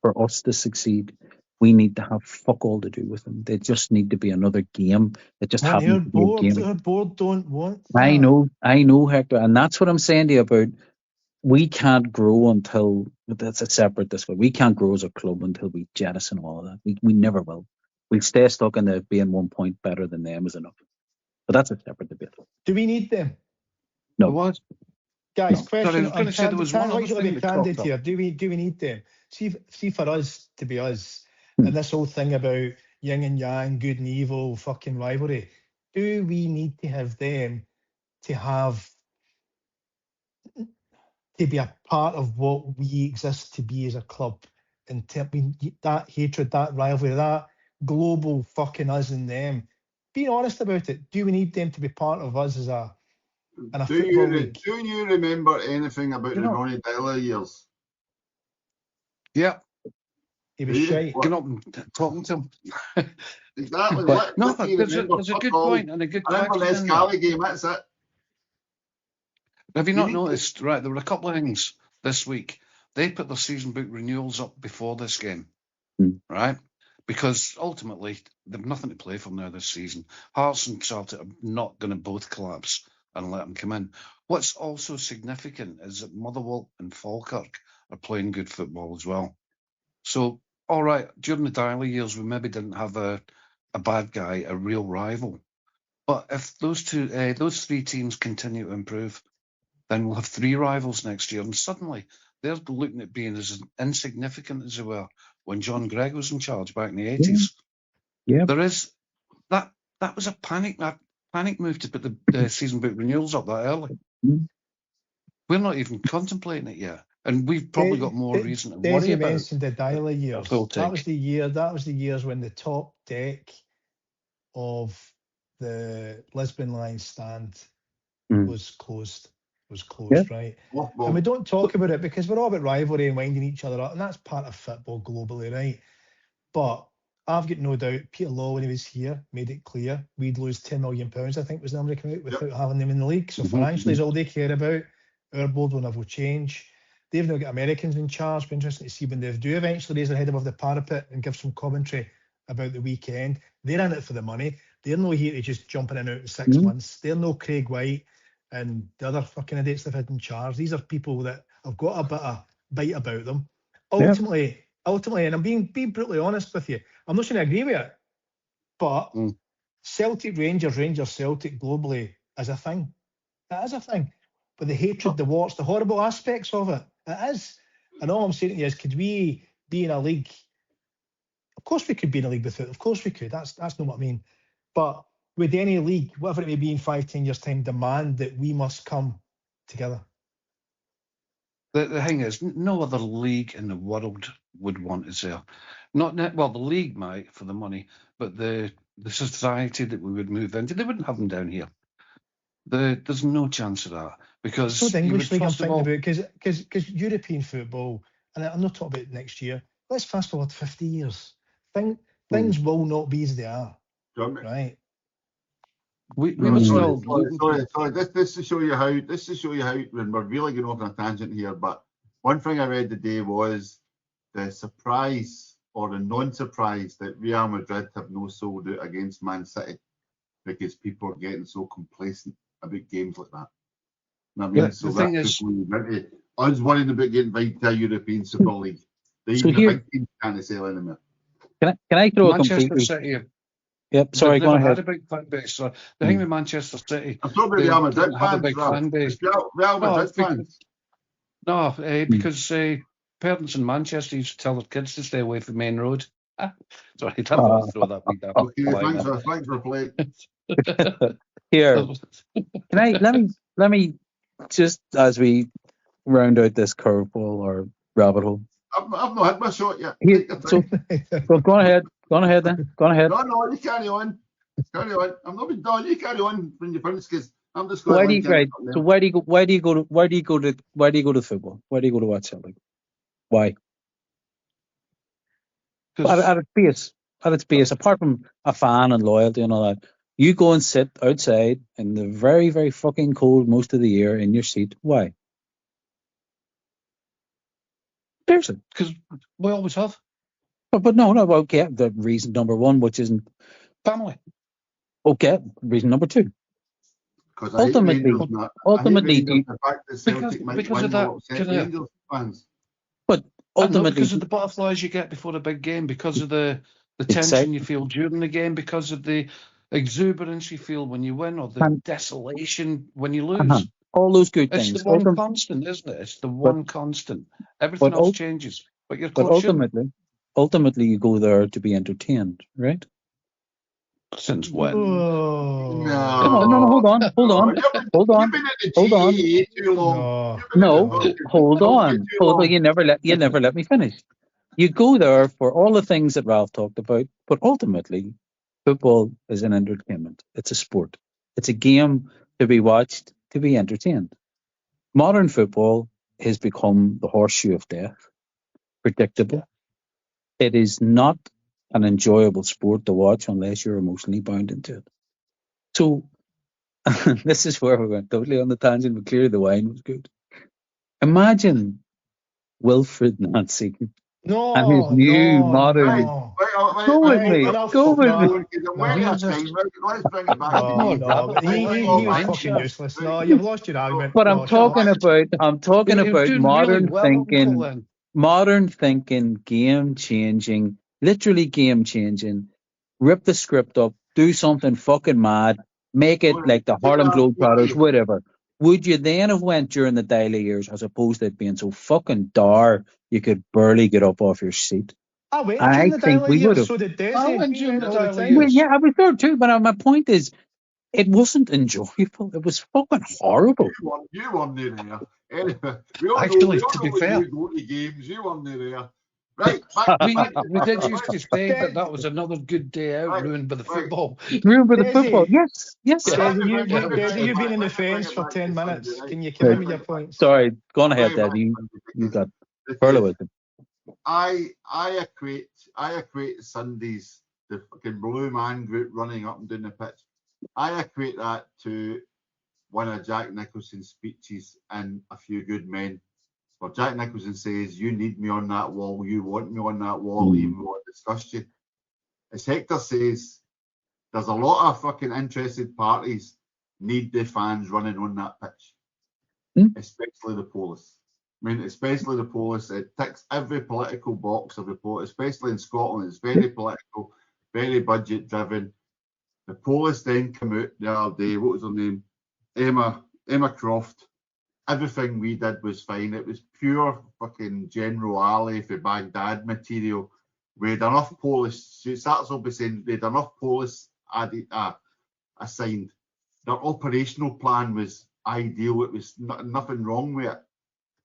for us to succeed, we need to have fuck all to do with them. They just need to be another game. It just happens to be a game. Our board don't want that. I know, Hector, and that's what I'm saying to you about. We can't grow until that's a separate discussion. We can't grow as a club until we jettison all of that. We never will. We'll stay stuck in the being 1 point better than them is enough. But that's a separate debate. Do we need them? No. Guys, no. question. I was going to say there was one other thing that candid here. Do we need them? See for us to be us, and this whole thing about yin and yang, good and evil, fucking rivalry. Do we need to have them to be a part of what we exist to be as a club? And that hatred, that rivalry, that global fucking us and them. Being honest about it, do we need them to be part of us as a football league? Do you remember anything about the Ronnie Dyler years? Yeah. He was shy. Getting up and talking to him. Exactly. There's a good point and a good question. Remember the Scally game, that's it. Have you not noticed, right, there were a couple of things this week. They put their season book renewals up before this game, right? Because ultimately, they've nothing to play for now this season. Hearts and Celtic are not going to both collapse and let them come in. What's also significant is that Motherwell and Falkirk are playing good football as well. So, all right, during the Dyler years, we maybe didn't have a bad guy, a real rival. But if those three teams continue to improve, then we'll have three rivals next year, and suddenly they're looking at being as insignificant as they were when John Gregg was in charge back in the 80s. Yeah. There is that was a panic move to put the season book renewals up that early. Mm. We're not even contemplating it yet, and we've probably got more reason to worry Daisy about mentioned the dial years. That was the years when the top deck of the Lisbon line stand was closed. Right? Well, And we don't talk about it because we're all about rivalry and winding each other up, and that's part of football globally, right? But I've got no doubt Peter Law, when he was here, made it clear we'd lose £10 million, I think was the number came out, without having them in the league. So financially is all they care about. Our board will never change. They've now got Americans in charge. Be interesting to see when they do eventually raise their head above the parapet and give some commentary about the weekend. They're in it for the money. They're no here to just jump in and out in 6 months. They're no Craig White and the other fucking idiots they've had in charge. These are people that have got a bit of bite about them. Ultimately, and I'm being brutally honest with you, I'm not going to agree with it, but Celtic Rangers Celtic globally is a thing. It is a thing. But the hatred, the warts, the horrible aspects of it, it is. And all I'm saying to you is, could we be in a league? Of course we could be in a league without. Of course we could. That's not what I mean. But would any league, whatever it may be in 5-10 years' time, demand that we must come together? The thing is, no other league in the world would want us there. The league might for the money, but the society that we would move into, they wouldn't have them down here. There's no chance of that, because it's not the English league I'm thinking about, because European football, and I'm not talking about next year. Let's fast forward 50 years. Things will not be as they are, right? Sorry. This to show you how. When we're really going off on a tangent here, but one thing I read today was the surprise or the non-surprise that Real Madrid have no sold out against Man City, because people are getting so complacent about games like that. I mean, the thing is, us worrying about getting invited to a European Super League. The big teams can't sell anymore. Can I throw Manchester a City? Yep, sorry, go ahead. Had a big fan base. So the thing with Manchester City, I'm talking about Real Madrid have a big fan base. Real Madrid fans. No, because parents in Manchester used to tell their kids to stay away from Main Road. Sorry, I thought I'd throw that big down. Okay, thanks for playing. Here, let me just, as we round out this curveball or rabbit hole. I've not had my shot yet. So go ahead then. Go on ahead. No, you carry on. I'm not being done. You carry on when you finish, because I'm just going. So why do you go to football? Why do you go to watch Celtic? Why? At its base, apart from a fan and loyalty and all that, you go and sit outside in the very, very fucking cold most of the year in your seat. Why? Seriously. Because we always have. But no, okay. The reason number one, which isn't family. Okay, reason number two. Ultimately, because of that, but ultimately, because of the butterflies you get before the big game, because of the tension you feel during the game, because of the exuberance you feel when you win, or the desolation when you lose. All those good things. It's the one constant, isn't it? It's the one constant. Everything else changes. But ultimately, you go there to be entertained, right? Since when? No, hold on. You never let me finish. You go there for all the things that Ralph talked about, but ultimately, football is an entertainment. It's a sport. It's a game to be watched, to be entertained. Modern football has become the horseshoe of death. Predictable. It is not an enjoyable sport to watch unless you're emotionally bound into it. So this is where we went totally on the tangent, but clearly the wine was good. Imagine Wilfred Nancy and his new modern. Go with me. Let's bring it back. He was fucking useless. No, you've lost your argument. But I'm talking about modern thinking, game changing, literally game changing. Rip the script up, do something fucking mad, make it like the Harlem Globetrotters, Yeah. whatever. Would you then have went during the daily years as opposed to it being so fucking dire you could barely get up off your seat? I went I during the think dialect we would years, have. so did Desi. I went We during went the all the dialect time. Well, years. yeah, I was there too, but my point is, it wasn't enjoyable. It was fucking horrible. You weren't there. Anyway, we all Actually, know to be when fair, you go to games, you weren't there. Right, back we to we did used to say Des- that was another good day out, right, ruined by the right. football. Remember the Desi, football? Yes, yes. Right, Desi, Yeah. you've been in the let me bring fence it for back 10 to minutes. Sunday, right? Can you come Right. in with your points? Sorry, go on I'll ahead, bring it Dad. back to You Sunday you because got further with it. I equate Sundays, the fucking blue man group running up and down the pitch. I equate that to one of Jack Nicholson's speeches and A Few Good Men, where Jack Nicholson says, "You need me on that wall, you want me on that wall, even though I discussed you." As Hector says, there's a lot of fucking interested parties need the fans running on that pitch, especially the police. I mean, especially the police. It ticks every political box of the police, especially in Scotland. It's very political, very budget driven. The police then come out the other day. What was her name? Emma Croft. Everything we did was fine. It was pure fucking General Ali for Baghdad material. We had enough police. She starts off by saying we had enough police assigned. Their operational plan was ideal. It was nothing wrong with it.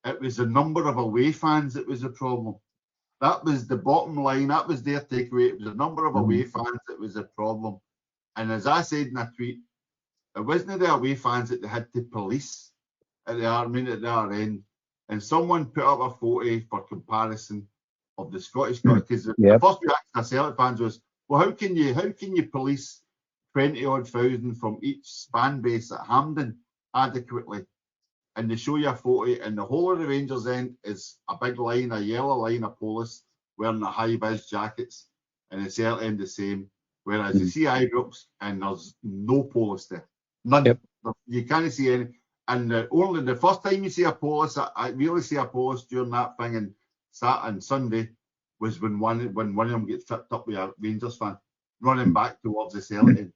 It was the number of away fans that was the problem. That was the bottom line. That was their takeaway. It was the number of away fans that was the problem. And as I said in a tweet, it wasn't the away fans that they had to police at their end. And someone put up a photo for comparison of the Scottish, because the first reaction of Celtic fans was, well, how can you police 20-odd thousand from each fan base at Hampden adequately? And they show you a photo, and the whole of the Rangers end is a big line, a yellow line of police wearing the high-vis jackets, and the Celtic end the same. Whereas you see Ibrox, and there's no police there, none. Yep. You can't see any. And only the first time you see a police, I really see a police during that thing, and Saturday and Sunday was when one of them gets tripped up with a Rangers fan running back towards the Celtic end.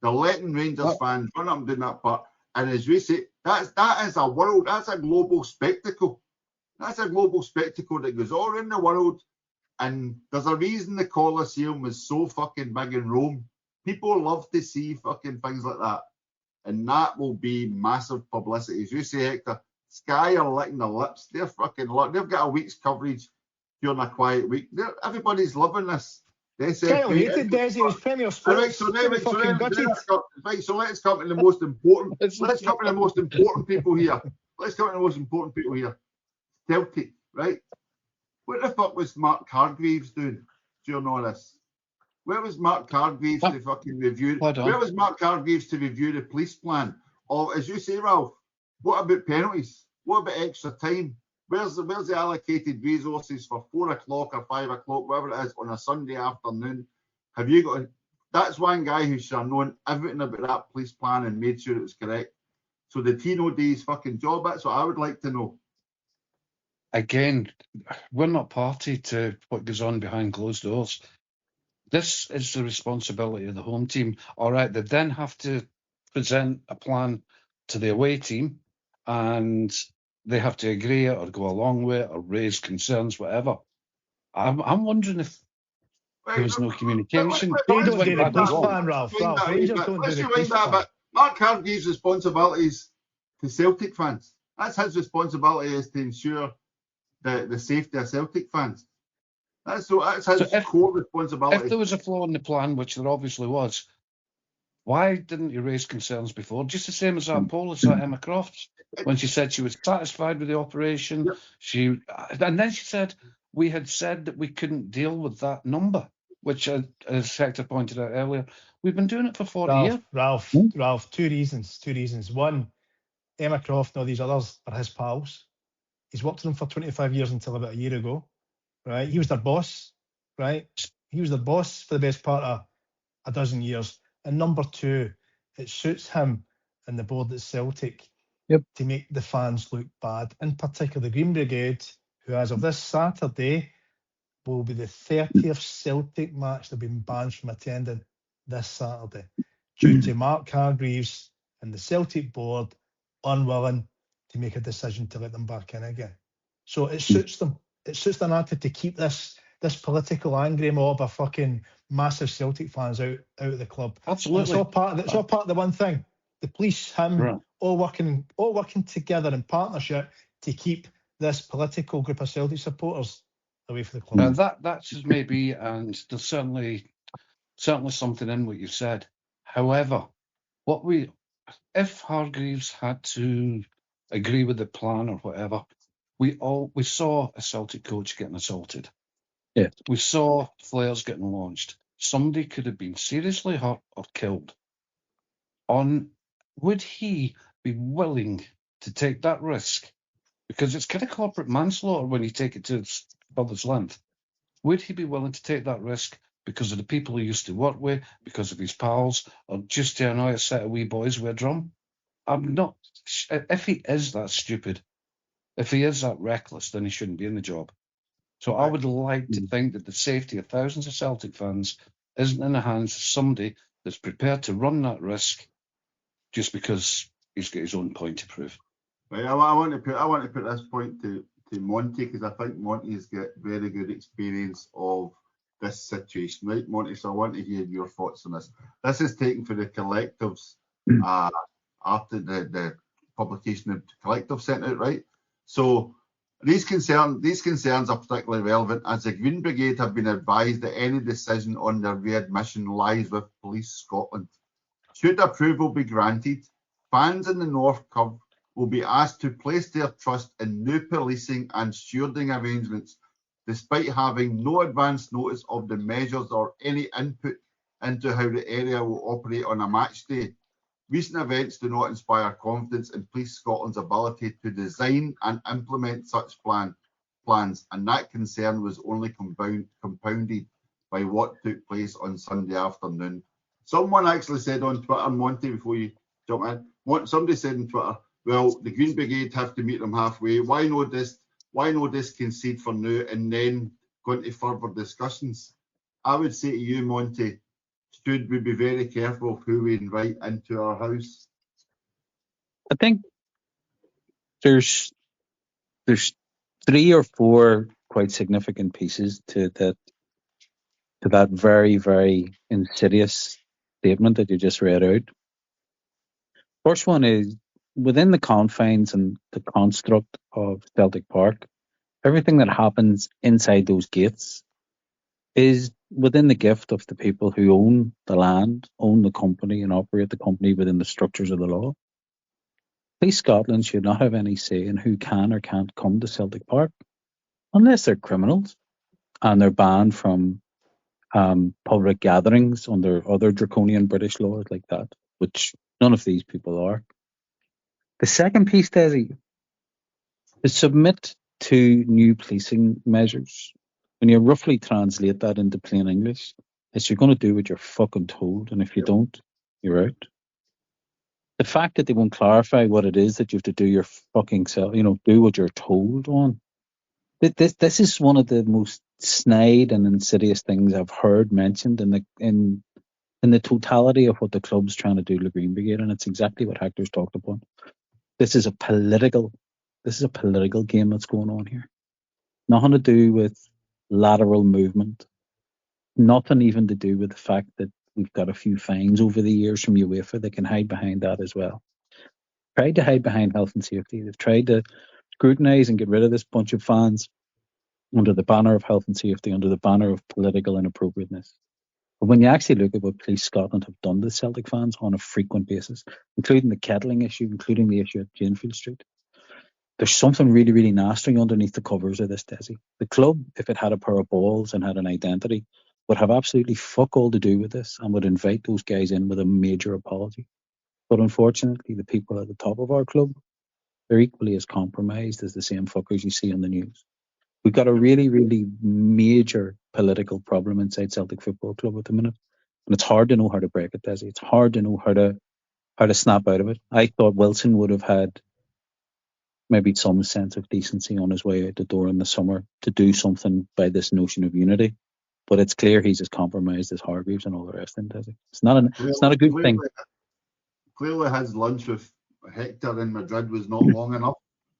They're letting Rangers fans run up and doing that part. And as we say, that is a world, that's a global spectacle. That's a global spectacle that goes all around the world. And there's a reason the Colosseum was so fucking big in Rome. People love to see fucking things like that. And that will be massive publicity. As you say, Hector, Sky are licking their lips. They're fucking they've got a week's coverage during a quiet week. Everybody's loving this. Sky will hate it, Desi. It was Premier Sports. So let's come to the most important. Let's come to the most important people here. Celtic, right? What the fuck was Mark Hargreaves doing during all this? Where was Mark Hargreaves to fucking review? Where was Mark Hargreaves to review the police plan? Or, as you say, Ralph, what about penalties? What about extra time? Where's the allocated resources for 4 o'clock or 5 o'clock, whatever it is, on a Sunday afternoon? Have you got? That's one guy who should have known everything about that police plan and made sure it was correct. So the Tino Day's fucking job. That's what I would like to know. Again, we're not party to what goes on behind closed doors. This is the responsibility of the home team. All right, they then have to present a plan to the away team, and they have to agree it or go along with it or raise concerns, whatever. I'm wondering if there was no communication. They don't do the Badly police wrong. plan, Ralph. Rangers don't do the police plan. Mark Hargreaves' responsibilities to Celtic fans. That's his responsibility, is to ensure the safety of Celtic fans. That's his core responsibility. If there was a flaw in the plan, which there obviously was, why didn't you raise concerns before? Just the same as that police at Emma Croft, when she said she was satisfied with the operation. Yep. And then she said we had said that we couldn't deal with that number, which, as Hector pointed out earlier, we've been doing it for 40 years. Ralph, two reasons. One, Emma Croft and all these others are his pals. He's worked with them for 25 years until about a year ago, right? He was their boss, right? He was their boss for the best part of a dozen years. And number two, it suits him and the board at Celtic to make the fans look bad, in particular the Green Brigade, who as of this Saturday will be the 30th Celtic match they've been banned from attending this Saturday. due to Mark Hargreaves and the Celtic board unwilling to make a decision to let them back in again. So it suits them. It suits the narrative to keep this political angry mob of fucking massive Celtic fans out of the club. Absolutely. And it's all part of the one thing. The police, him, Right. all working together in partnership to keep this political group of Celtic supporters away from the club. That's maybe, and there's certainly something in what you said. However, if Hargreaves had to agree with the plan or whatever, we saw a Celtic coach getting assaulted. Yeah. We saw flares getting launched. Somebody could have been seriously hurt or killed. Would he be willing to take that risk? Because it's kind of corporate manslaughter when you take it to its furthest length. Would he be willing to take that risk because of the people he used to work with, because of his pals, or just to annoy a set of wee boys with a drum? I'm not. If he is that stupid, if he is that reckless, then he shouldn't be in the job. So I would like to think that the safety of thousands of Celtic fans isn't in the hands of somebody that's prepared to run that risk just because he's got his own point to prove. Right, I want to put this point to Monty, because I think Monty's got very good experience of this situation, right, Monty? So I want to hear your thoughts on this. This is taken for the collectives after the publication of the collective sent out, right? So these concerns are particularly relevant as the Green Brigade have been advised that any decision on their readmission lies with Police Scotland. Should approval be granted, fans in the North Curve will be asked to place their trust in new policing and stewarding arrangements, despite having no advance notice of the measures or any input into how the area will operate on a match day. Recent events do not inspire confidence in Police Scotland's ability to design and implement such plans, and that concern was only compounded by what took place on Sunday afternoon. Someone actually said on Twitter, Monty, before you jump in, somebody said on Twitter, well, the Green Brigade have to meet them halfway. Why no concede for now and then go into further discussions? I would say to you, Monty, should we be very careful of who we invite into our house? I think there's 3 or 4 quite significant pieces to that very, very insidious statement that you just read out. First one is, within the confines and the construct of Celtic Park, everything that happens inside those gates is within the gift of the people who own the land, own the company, and operate the company within the structures of the law. Police Scotland should not have any say in who can or can't come to Celtic Park, unless they're criminals and they're banned from public gatherings under other draconian British laws like that, which none of these people are. The second piece, Desi, is submit to new policing measures. When you roughly translate that into plain English, it's you're going to do what you're fucking told, and if you don't, you're out. The fact that they won't clarify what it is that you have to do your fucking self, do what you're told on. This is one of the most snide and insidious things I've heard mentioned in the totality of what the club's trying to do to the Green Brigade, and it's exactly what Hector's talked about. This is a political game that's going on here. Nothing to do with lateral movement. Nothing even to do with the fact that we've got a few fines over the years from UEFA. They can hide behind that as well. Tried to hide behind health and safety. They've tried to scrutinise and get rid of this bunch of fans under the banner of health and safety, under the banner of political inappropriateness. But when you actually look at what Police Scotland have done to Celtic fans on a frequent basis, including the kettling issue, including the issue at Janefield Street, there's something really, really nasty underneath the covers of this, Desi. The club, if it had a pair of balls and had an identity, would have absolutely fuck all to do with this and would invite those guys in with a major apology. But unfortunately, the people at the top of our club, they're equally as compromised as the same fuckers you see on the news. We've got a really, really major political problem inside Celtic Football Club at the minute. And it's hard to know how to break it, Desi. It's hard to know how to snap out of it. I thought Wilson would have had maybe some sense of decency on his way out the door in the summer to do something by this notion of unity. But it's clear he's as compromised as Hargreaves and all the rest of them, does he? It's not a good thing. Clearly, his lunch with Hector in Madrid was not long enough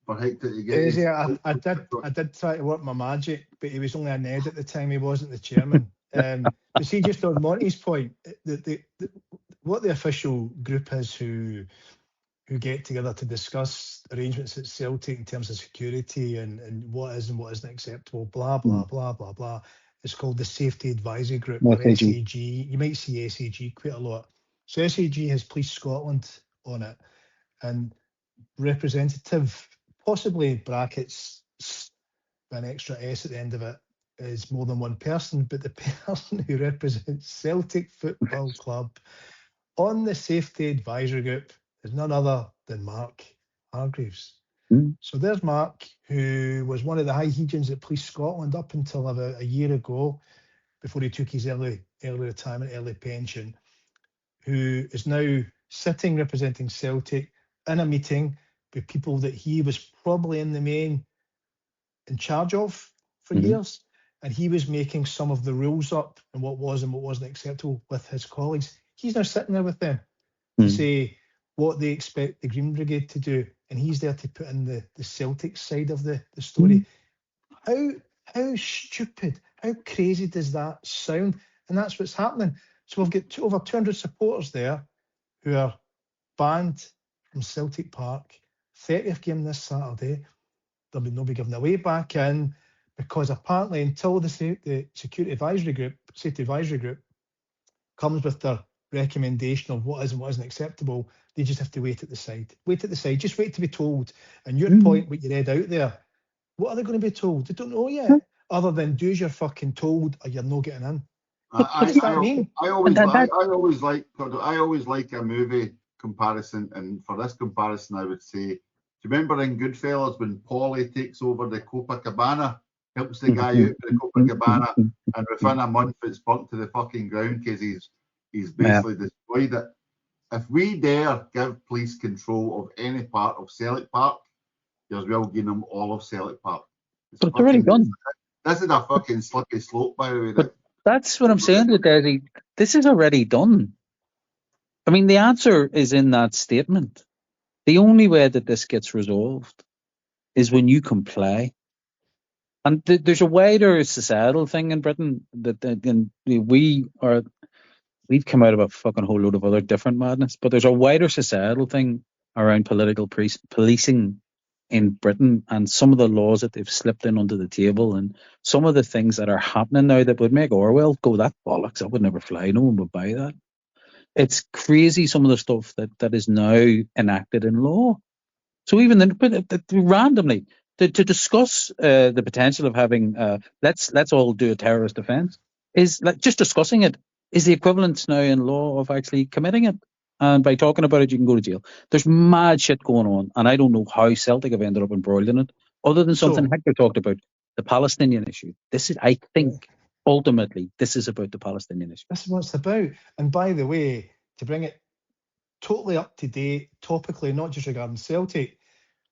for Hector to get his... I did try to work my magic, but he was only an Ed at the time. He wasn't the chairman. But see, just on Monty's point, what the official group is who get together to discuss arrangements at Celtic in terms of security and what is and what isn't acceptable, blah, blah, blah, blah, blah. It's called the Safety Advisory Group, or SAG. You might see SAG quite a lot. So SAG has Police Scotland on it, and representative, possibly brackets, an extra S at the end of it, is more than one person, but the person who represents Celtic Football Club on the Safety Advisory Group is none other than Mark Hargreaves. So there's Mark, who was one of the high hegians at Police Scotland up until about a year ago, before he took his early retirement, early pension, who is now sitting representing Celtic in a meeting with people that he was probably in the main in charge of for years. And he was making some of the rules up and what was and what wasn't acceptable with his colleagues. He's now sitting there with them to say what they expect the Green Brigade to do. And he's there to put in the Celtic side of the story. How stupid, how crazy does that sound? And that's what's happening. So we've got over 200 supporters there who are banned from Celtic Park. 30th game this Saturday. They'll be given away back in, because apparently until the Security Advisory Group, Safety Advisory Group, comes with their recommendation of what is and what isn't acceptable, they just have to wait at the side. Just wait to be told. And your point, what you read out there, what are they going to be told? They don't know yet, other than do as you're fucking told or you're not getting in. I always like a movie comparison, and for this comparison, I would say, do you remember in Goodfellas when Paulie takes over the Copacabana, helps the guy out for the Copacabana, and within a month it's burnt to the fucking ground because he's basically destroyed it. If we dare give police control of any part of Celtic Park, you're well giving them all of Celtic Park. But it's already done. This is a fucking slippery slope, by the way. But that's what I'm saying to Desi. This is already done. I mean, the answer is in that statement. The only way that this gets resolved is when you comply. And there's a wider societal thing in Britain that we've come out of a fucking whole load of other different madness, but there's a wider societal thing around political policing in Britain, and some of the laws that they've slipped in under the table, and some of the things that are happening now that would make Orwell go, that bollocks, that would never fly, no one would buy that. It's crazy, some of the stuff that is now enacted in law. So even then, randomly, to discuss the potential of having, let's all do a terrorist offence, is like just discussing it is the equivalent now in law of actually committing it. And by talking about it, you can go to jail. There's mad shit going on, and I don't know how Celtic have ended up embroiled in it, other than something Hector talked about, the Palestinian issue. This is, I think, ultimately, this is about the Palestinian issue. This is what it's about. And by the way, to bring it totally up to date, topically, not just regarding Celtic,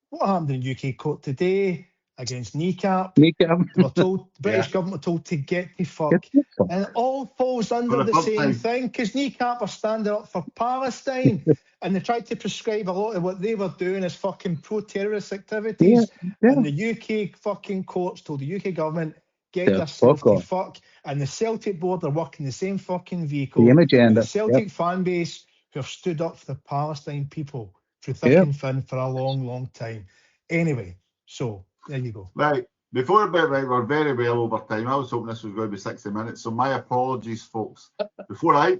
what happened in UK court today against Kneecap? They were told, the British government were told to get the fuck. And it all falls under the same thing, because Kneecap are standing up for Palestine. And they tried to prescribe a lot of what they were doing as fucking pro-terrorist activities. And the UK fucking courts told the UK government, get yourself to fuck. And the Celtic board are working the same fucking vehicle. The Celtic fan base who have stood up for the Palestine people through thick and thin for a long, long time. Anyway, so there you go. Right. We're very well over time. I was hoping this was going to be 60 minutes, so my apologies, folks. Before I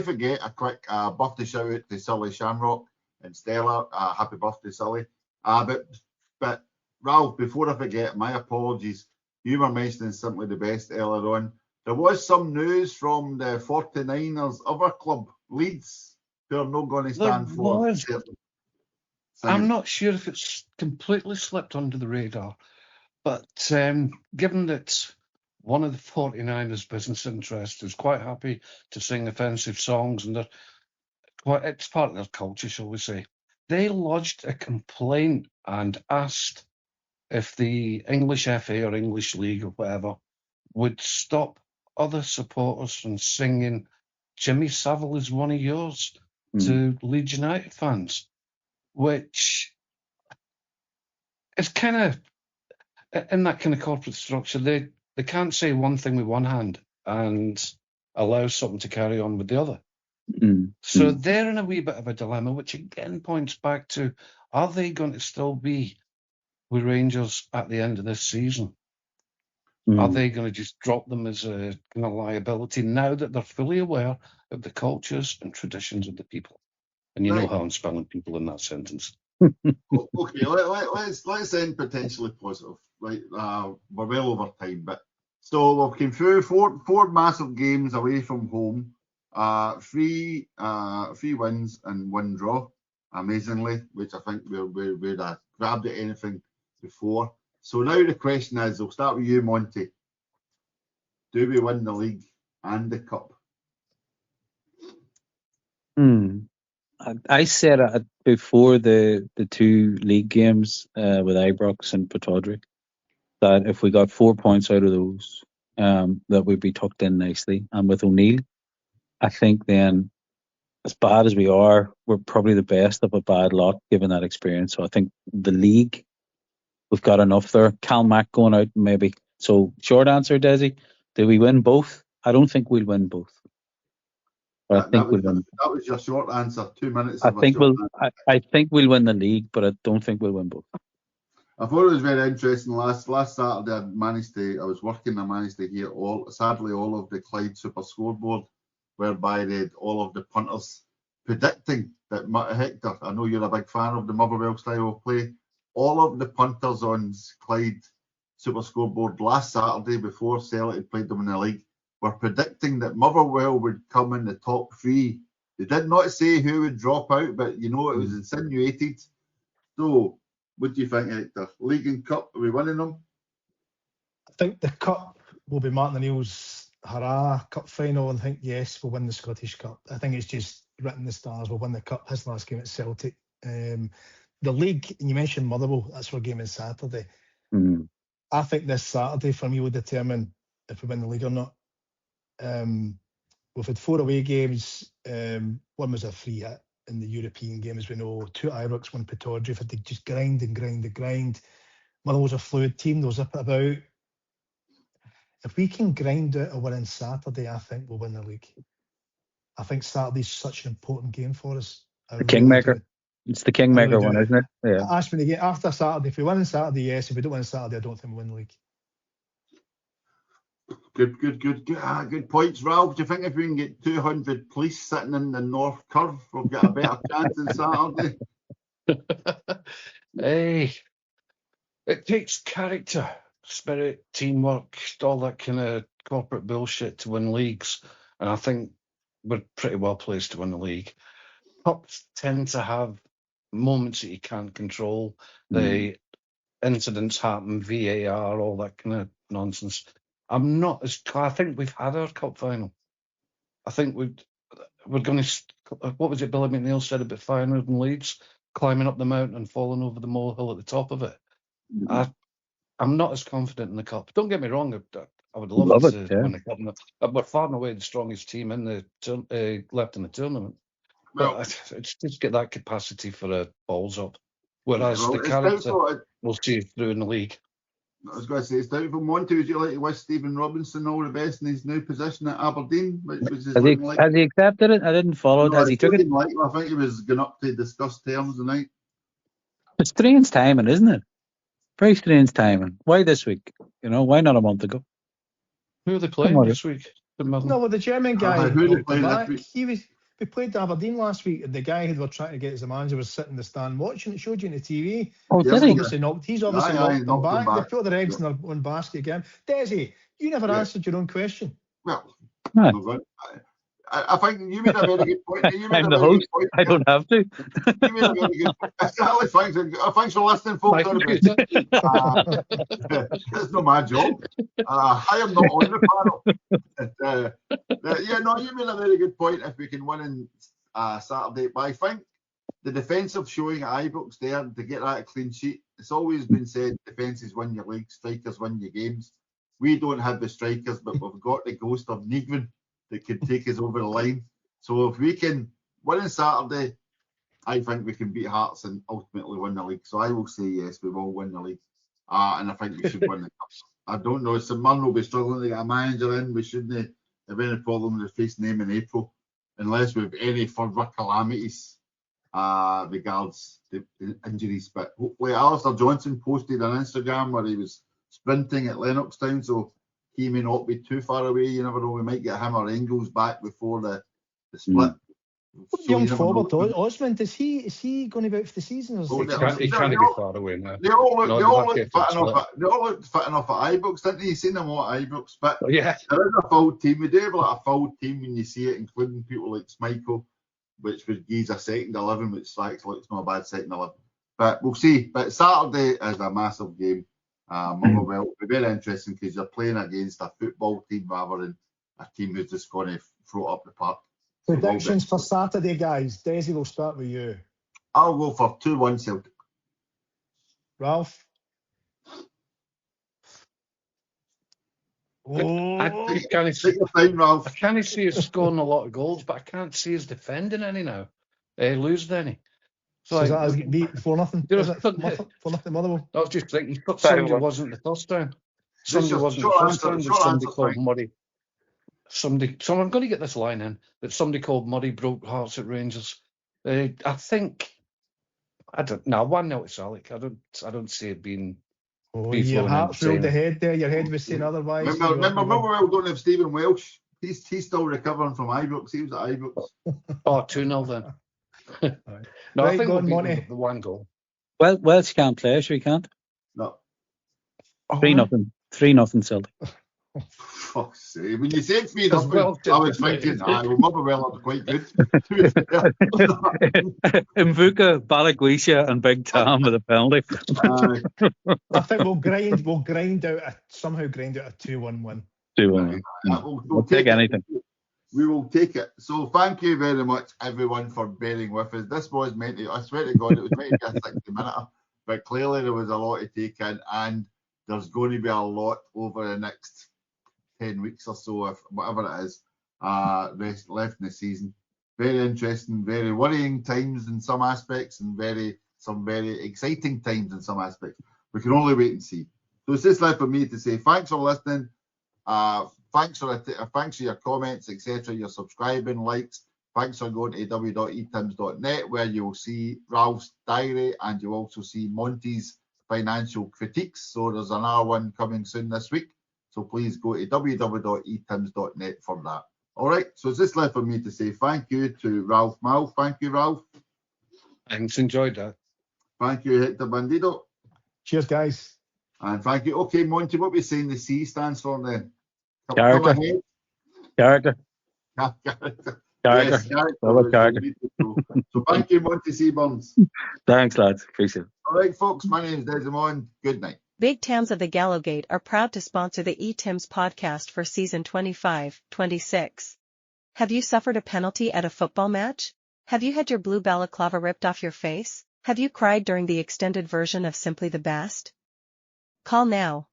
forget, a quick birthday shout out to Sully Shamrock and Stella. Happy birthday, Sully. But Ralph, before I forget, my apologies. You were mentioning Simply the Best earlier on. There was some news from the 49ers other club, Leeds, who are not going to stand for. I'm not sure if it's completely slipped under the radar, but given that one of the 49ers business interests is quite happy to sing offensive songs, and it's part of their culture, shall we say, they lodged a complaint and asked if the English FA or English League or whatever would stop other supporters from singing Jimmy Savile is one of yours to Leeds United fans, which is kind of, in that kind of corporate structure, they can't say one thing with one hand and allow something to carry on with the other. So they're in a wee bit of a dilemma, which again points back to, are they going to still be with Rangers at the end of this season? Are they going to just drop them as a kind of liability now that they're fully aware of the cultures and traditions of the people? And you know how I'm spelling people in that sentence. Okay, let's end potentially positive. Right, we're well over time, but so we've came through four massive games away from home, three wins and one draw, amazingly, which I think we'd grabbed at anything before. So now the question is, I'll start with you, Monty. Do we win the league and the cup? I said before the two league games with Ibrox and Pittodrie that if we got 4 points out of those, that we'd be tucked in nicely. And with O'Neill, I think then, as bad as we are, we're probably the best of a bad lot given that experience. So I think the league, we've got enough there. Cal Mack going out maybe. So short answer, Desi, do we win both? I don't think we'll win both. That was your short answer. 2 minutes. I think we'll win the league, but I don't think we'll win both. I thought it was very interesting. Last Saturday, I managed to hear sadly all of the Clyde Super Scoreboard, whereby they had all of the punters predicting that Hector. I know you're a big fan of the Motherwell style of play. All of the punters on Clyde Super Scoreboard last Saturday, before Celtic played them in the league, were predicting that Motherwell would come in the top three. They did not say who would drop out, but it was insinuated. So, what do you think, Hector? League and Cup, are we winning them? I think the Cup will be Martin O'Neill's hurrah Cup final, and I think, yes, we'll win the Scottish Cup. I think it's just written in the stars. We'll win the Cup. His last game at Celtic. The league, and you mentioned Motherwell, that's our game on Saturday. I think this Saturday for me will determine if we win the league or not. We've had 4 away games. One was a free hit in the European game, as we know. 2 Ibrox, 1 Pittodrie. We've had to just grind. Motherwell's a fluid team. They'll zip it about. If we can grind out a win on Saturday, I think we'll win the league. I think Saturday's such an important game for us. The Kingmaker. It's the Kingmaker one, isn't it? Yeah. Ask me again after Saturday. If we win on Saturday, yes. If we don't win on Saturday, I don't think we'll win the league. Good points, Ralph. Do you think if we can get 200 police sitting in the North Curve, we'll get a better chance on Saturday? Hey, it takes character, spirit, teamwork, all that kind of corporate bullshit to win leagues, and I think we're pretty well placed to win the league. Cups tend to have moments that you can't control. The incidents happen, VAR, all that kind of nonsense. I think we've had our cup final. I think we're going to. What was it Billy McNeil said about Feyenoord and Leeds climbing up the mountain and falling over the molehill at the top of it? I'm not as confident in the cup. Don't get me wrong. I would love us to win the cup. We're far and away the strongest team in the left in the tournament. But it's just get that capacity for a balls up. Whereas the character will see you through in the league. I was going to say, it's doubtful. Monty, would you like to wish Stephen Robinson all the best in his new position at Aberdeen? Has he accepted it? I didn't follow it. Has he took it? I think he was going up to discuss terms tonight. It's strange timing, isn't it? Very strange timing. Why this week? Why not a month ago? Who are they playing this week? No, the German guy. Who they playing this week? We played Aberdeen last week, and the guy who were trying to get as the manager was sitting in the stand watching. It showed you on the TV. Oh, He's did he? He's obviously knocked them back. They put their eggs in their own basket again. Desi, you never answered your own question. Well, I think you made a very good point. I'm the host. I don't have to. You made a very good point. Exactly. Thanks for listening, folks. That's not my job. I am not on the panel. You made a very good point. If we can win on Saturday, but I think the defensive showing at Ibrox there to get that clean sheet. It's always been said, defences win your league, strikers win your games. We don't have the strikers, but we've got the ghost of Nigvan that could take us over the line. So if we can win on Saturday, I think we can beat Hearts and ultimately win the league. So I will say yes, we will win the league. And I think we should win the cup. I don't know. St Mirren will be struggling to get a manager in. We shouldn't have any problem with facing them in April, unless we have any further calamities regards the injuries. But hopefully, Alistair Johnson posted on Instagram where he was sprinting at Lennoxtown, so he may not be too far away. You never know. We might get him or Engels back before the split. So young forward, Osmond, is he going to be out for the season? Or He can't be far away now. They all look fit enough at Ibrox, didn't they? You seen them all at Ibrox, but yeah, there is a full team. We do have like a full team when you see it, including people like Schmeichel, which would give a second 11, which Slacks looks not a bad second 11. But we'll see. But Saturday is a massive game. Motherwell will be very interesting because you're playing against a football team rather than a team who's just going to throw up the park. Predictions for Saturday, guys. Desi, will start with you. I'll go for 2-1 Celtic. Ralph? I can't Take your time, Ralph. I can't see us scoring a lot of goals, but I can't see us defending any now. Losing any. So is that us getting beat 4-0? You know, Is it 4-0 Motherwell? I was just thinking, somebody wasn't the first time. Somebody wasn't the first time. Somebody called Murray. So I'm going to get this line in that somebody called Murray broke hearts at Rangers. I think I don't know. 1-0 to Celtic. I don't see it being. Oh, your heart's rolled ahead there. Your head was saying otherwise. Remember, Motherwell don't have Stephen Welsh. He's still recovering from Ibrox. He was at Ibrox. Oh, 2-0 then. No, right, I think we'll beat Monty. the one goal. Well, Welsh can't play, so he can't. No. 3-0. 3-0 Celtic. Fuck's sake. When you said 3-0, I was thinking, Motherwell are quite good. Mvuka, Balaguisha and Big Tam with a penalty. I think we'll grind out a 2-1 win. 2-1. We'll take anything. We will take it. So thank you very much, everyone, for bearing with us. This was meant to, I swear to God, it was meant to be a 60-minute, but clearly there was a lot to take in, and there's going to be a lot over the next 10 weeks or so, if whatever it is, left in the season. Very interesting, very worrying times in some aspects, and some very exciting times in some aspects. We can only wait and see. So it's just left for me to say thanks for listening. Thanks for your comments, etc. Your subscribing, likes. Thanks for going to w.etims.net, where you'll see Ralph's diary and you'll also see Monty's financial critiques. So there's another one coming soon this week. So please go to www.etims.net for that. All right. So it's just left for me to say thank you to Ralph Mal. Thank you, Ralph. Thanks. Enjoyed that. Thank you, Hector Bandido. Cheers, guys. And thank you. Okay, Monty, what we saying the C stands for then? Character. Character. Yes, character. So thank you, Monty Seaburns. Thanks, lads. Appreciate it. All right, folks. My name is Desmond. Good night. Big Tams of the Gallowgate are proud to sponsor the eTims podcast for season 25-26. Have you suffered a penalty at a football match? Have you had your blue balaclava ripped off your face? Have you cried during the extended version of Simply the Best? Call now.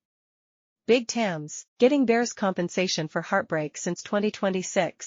Big Tams, getting Bears compensation for heartbreak since 2026.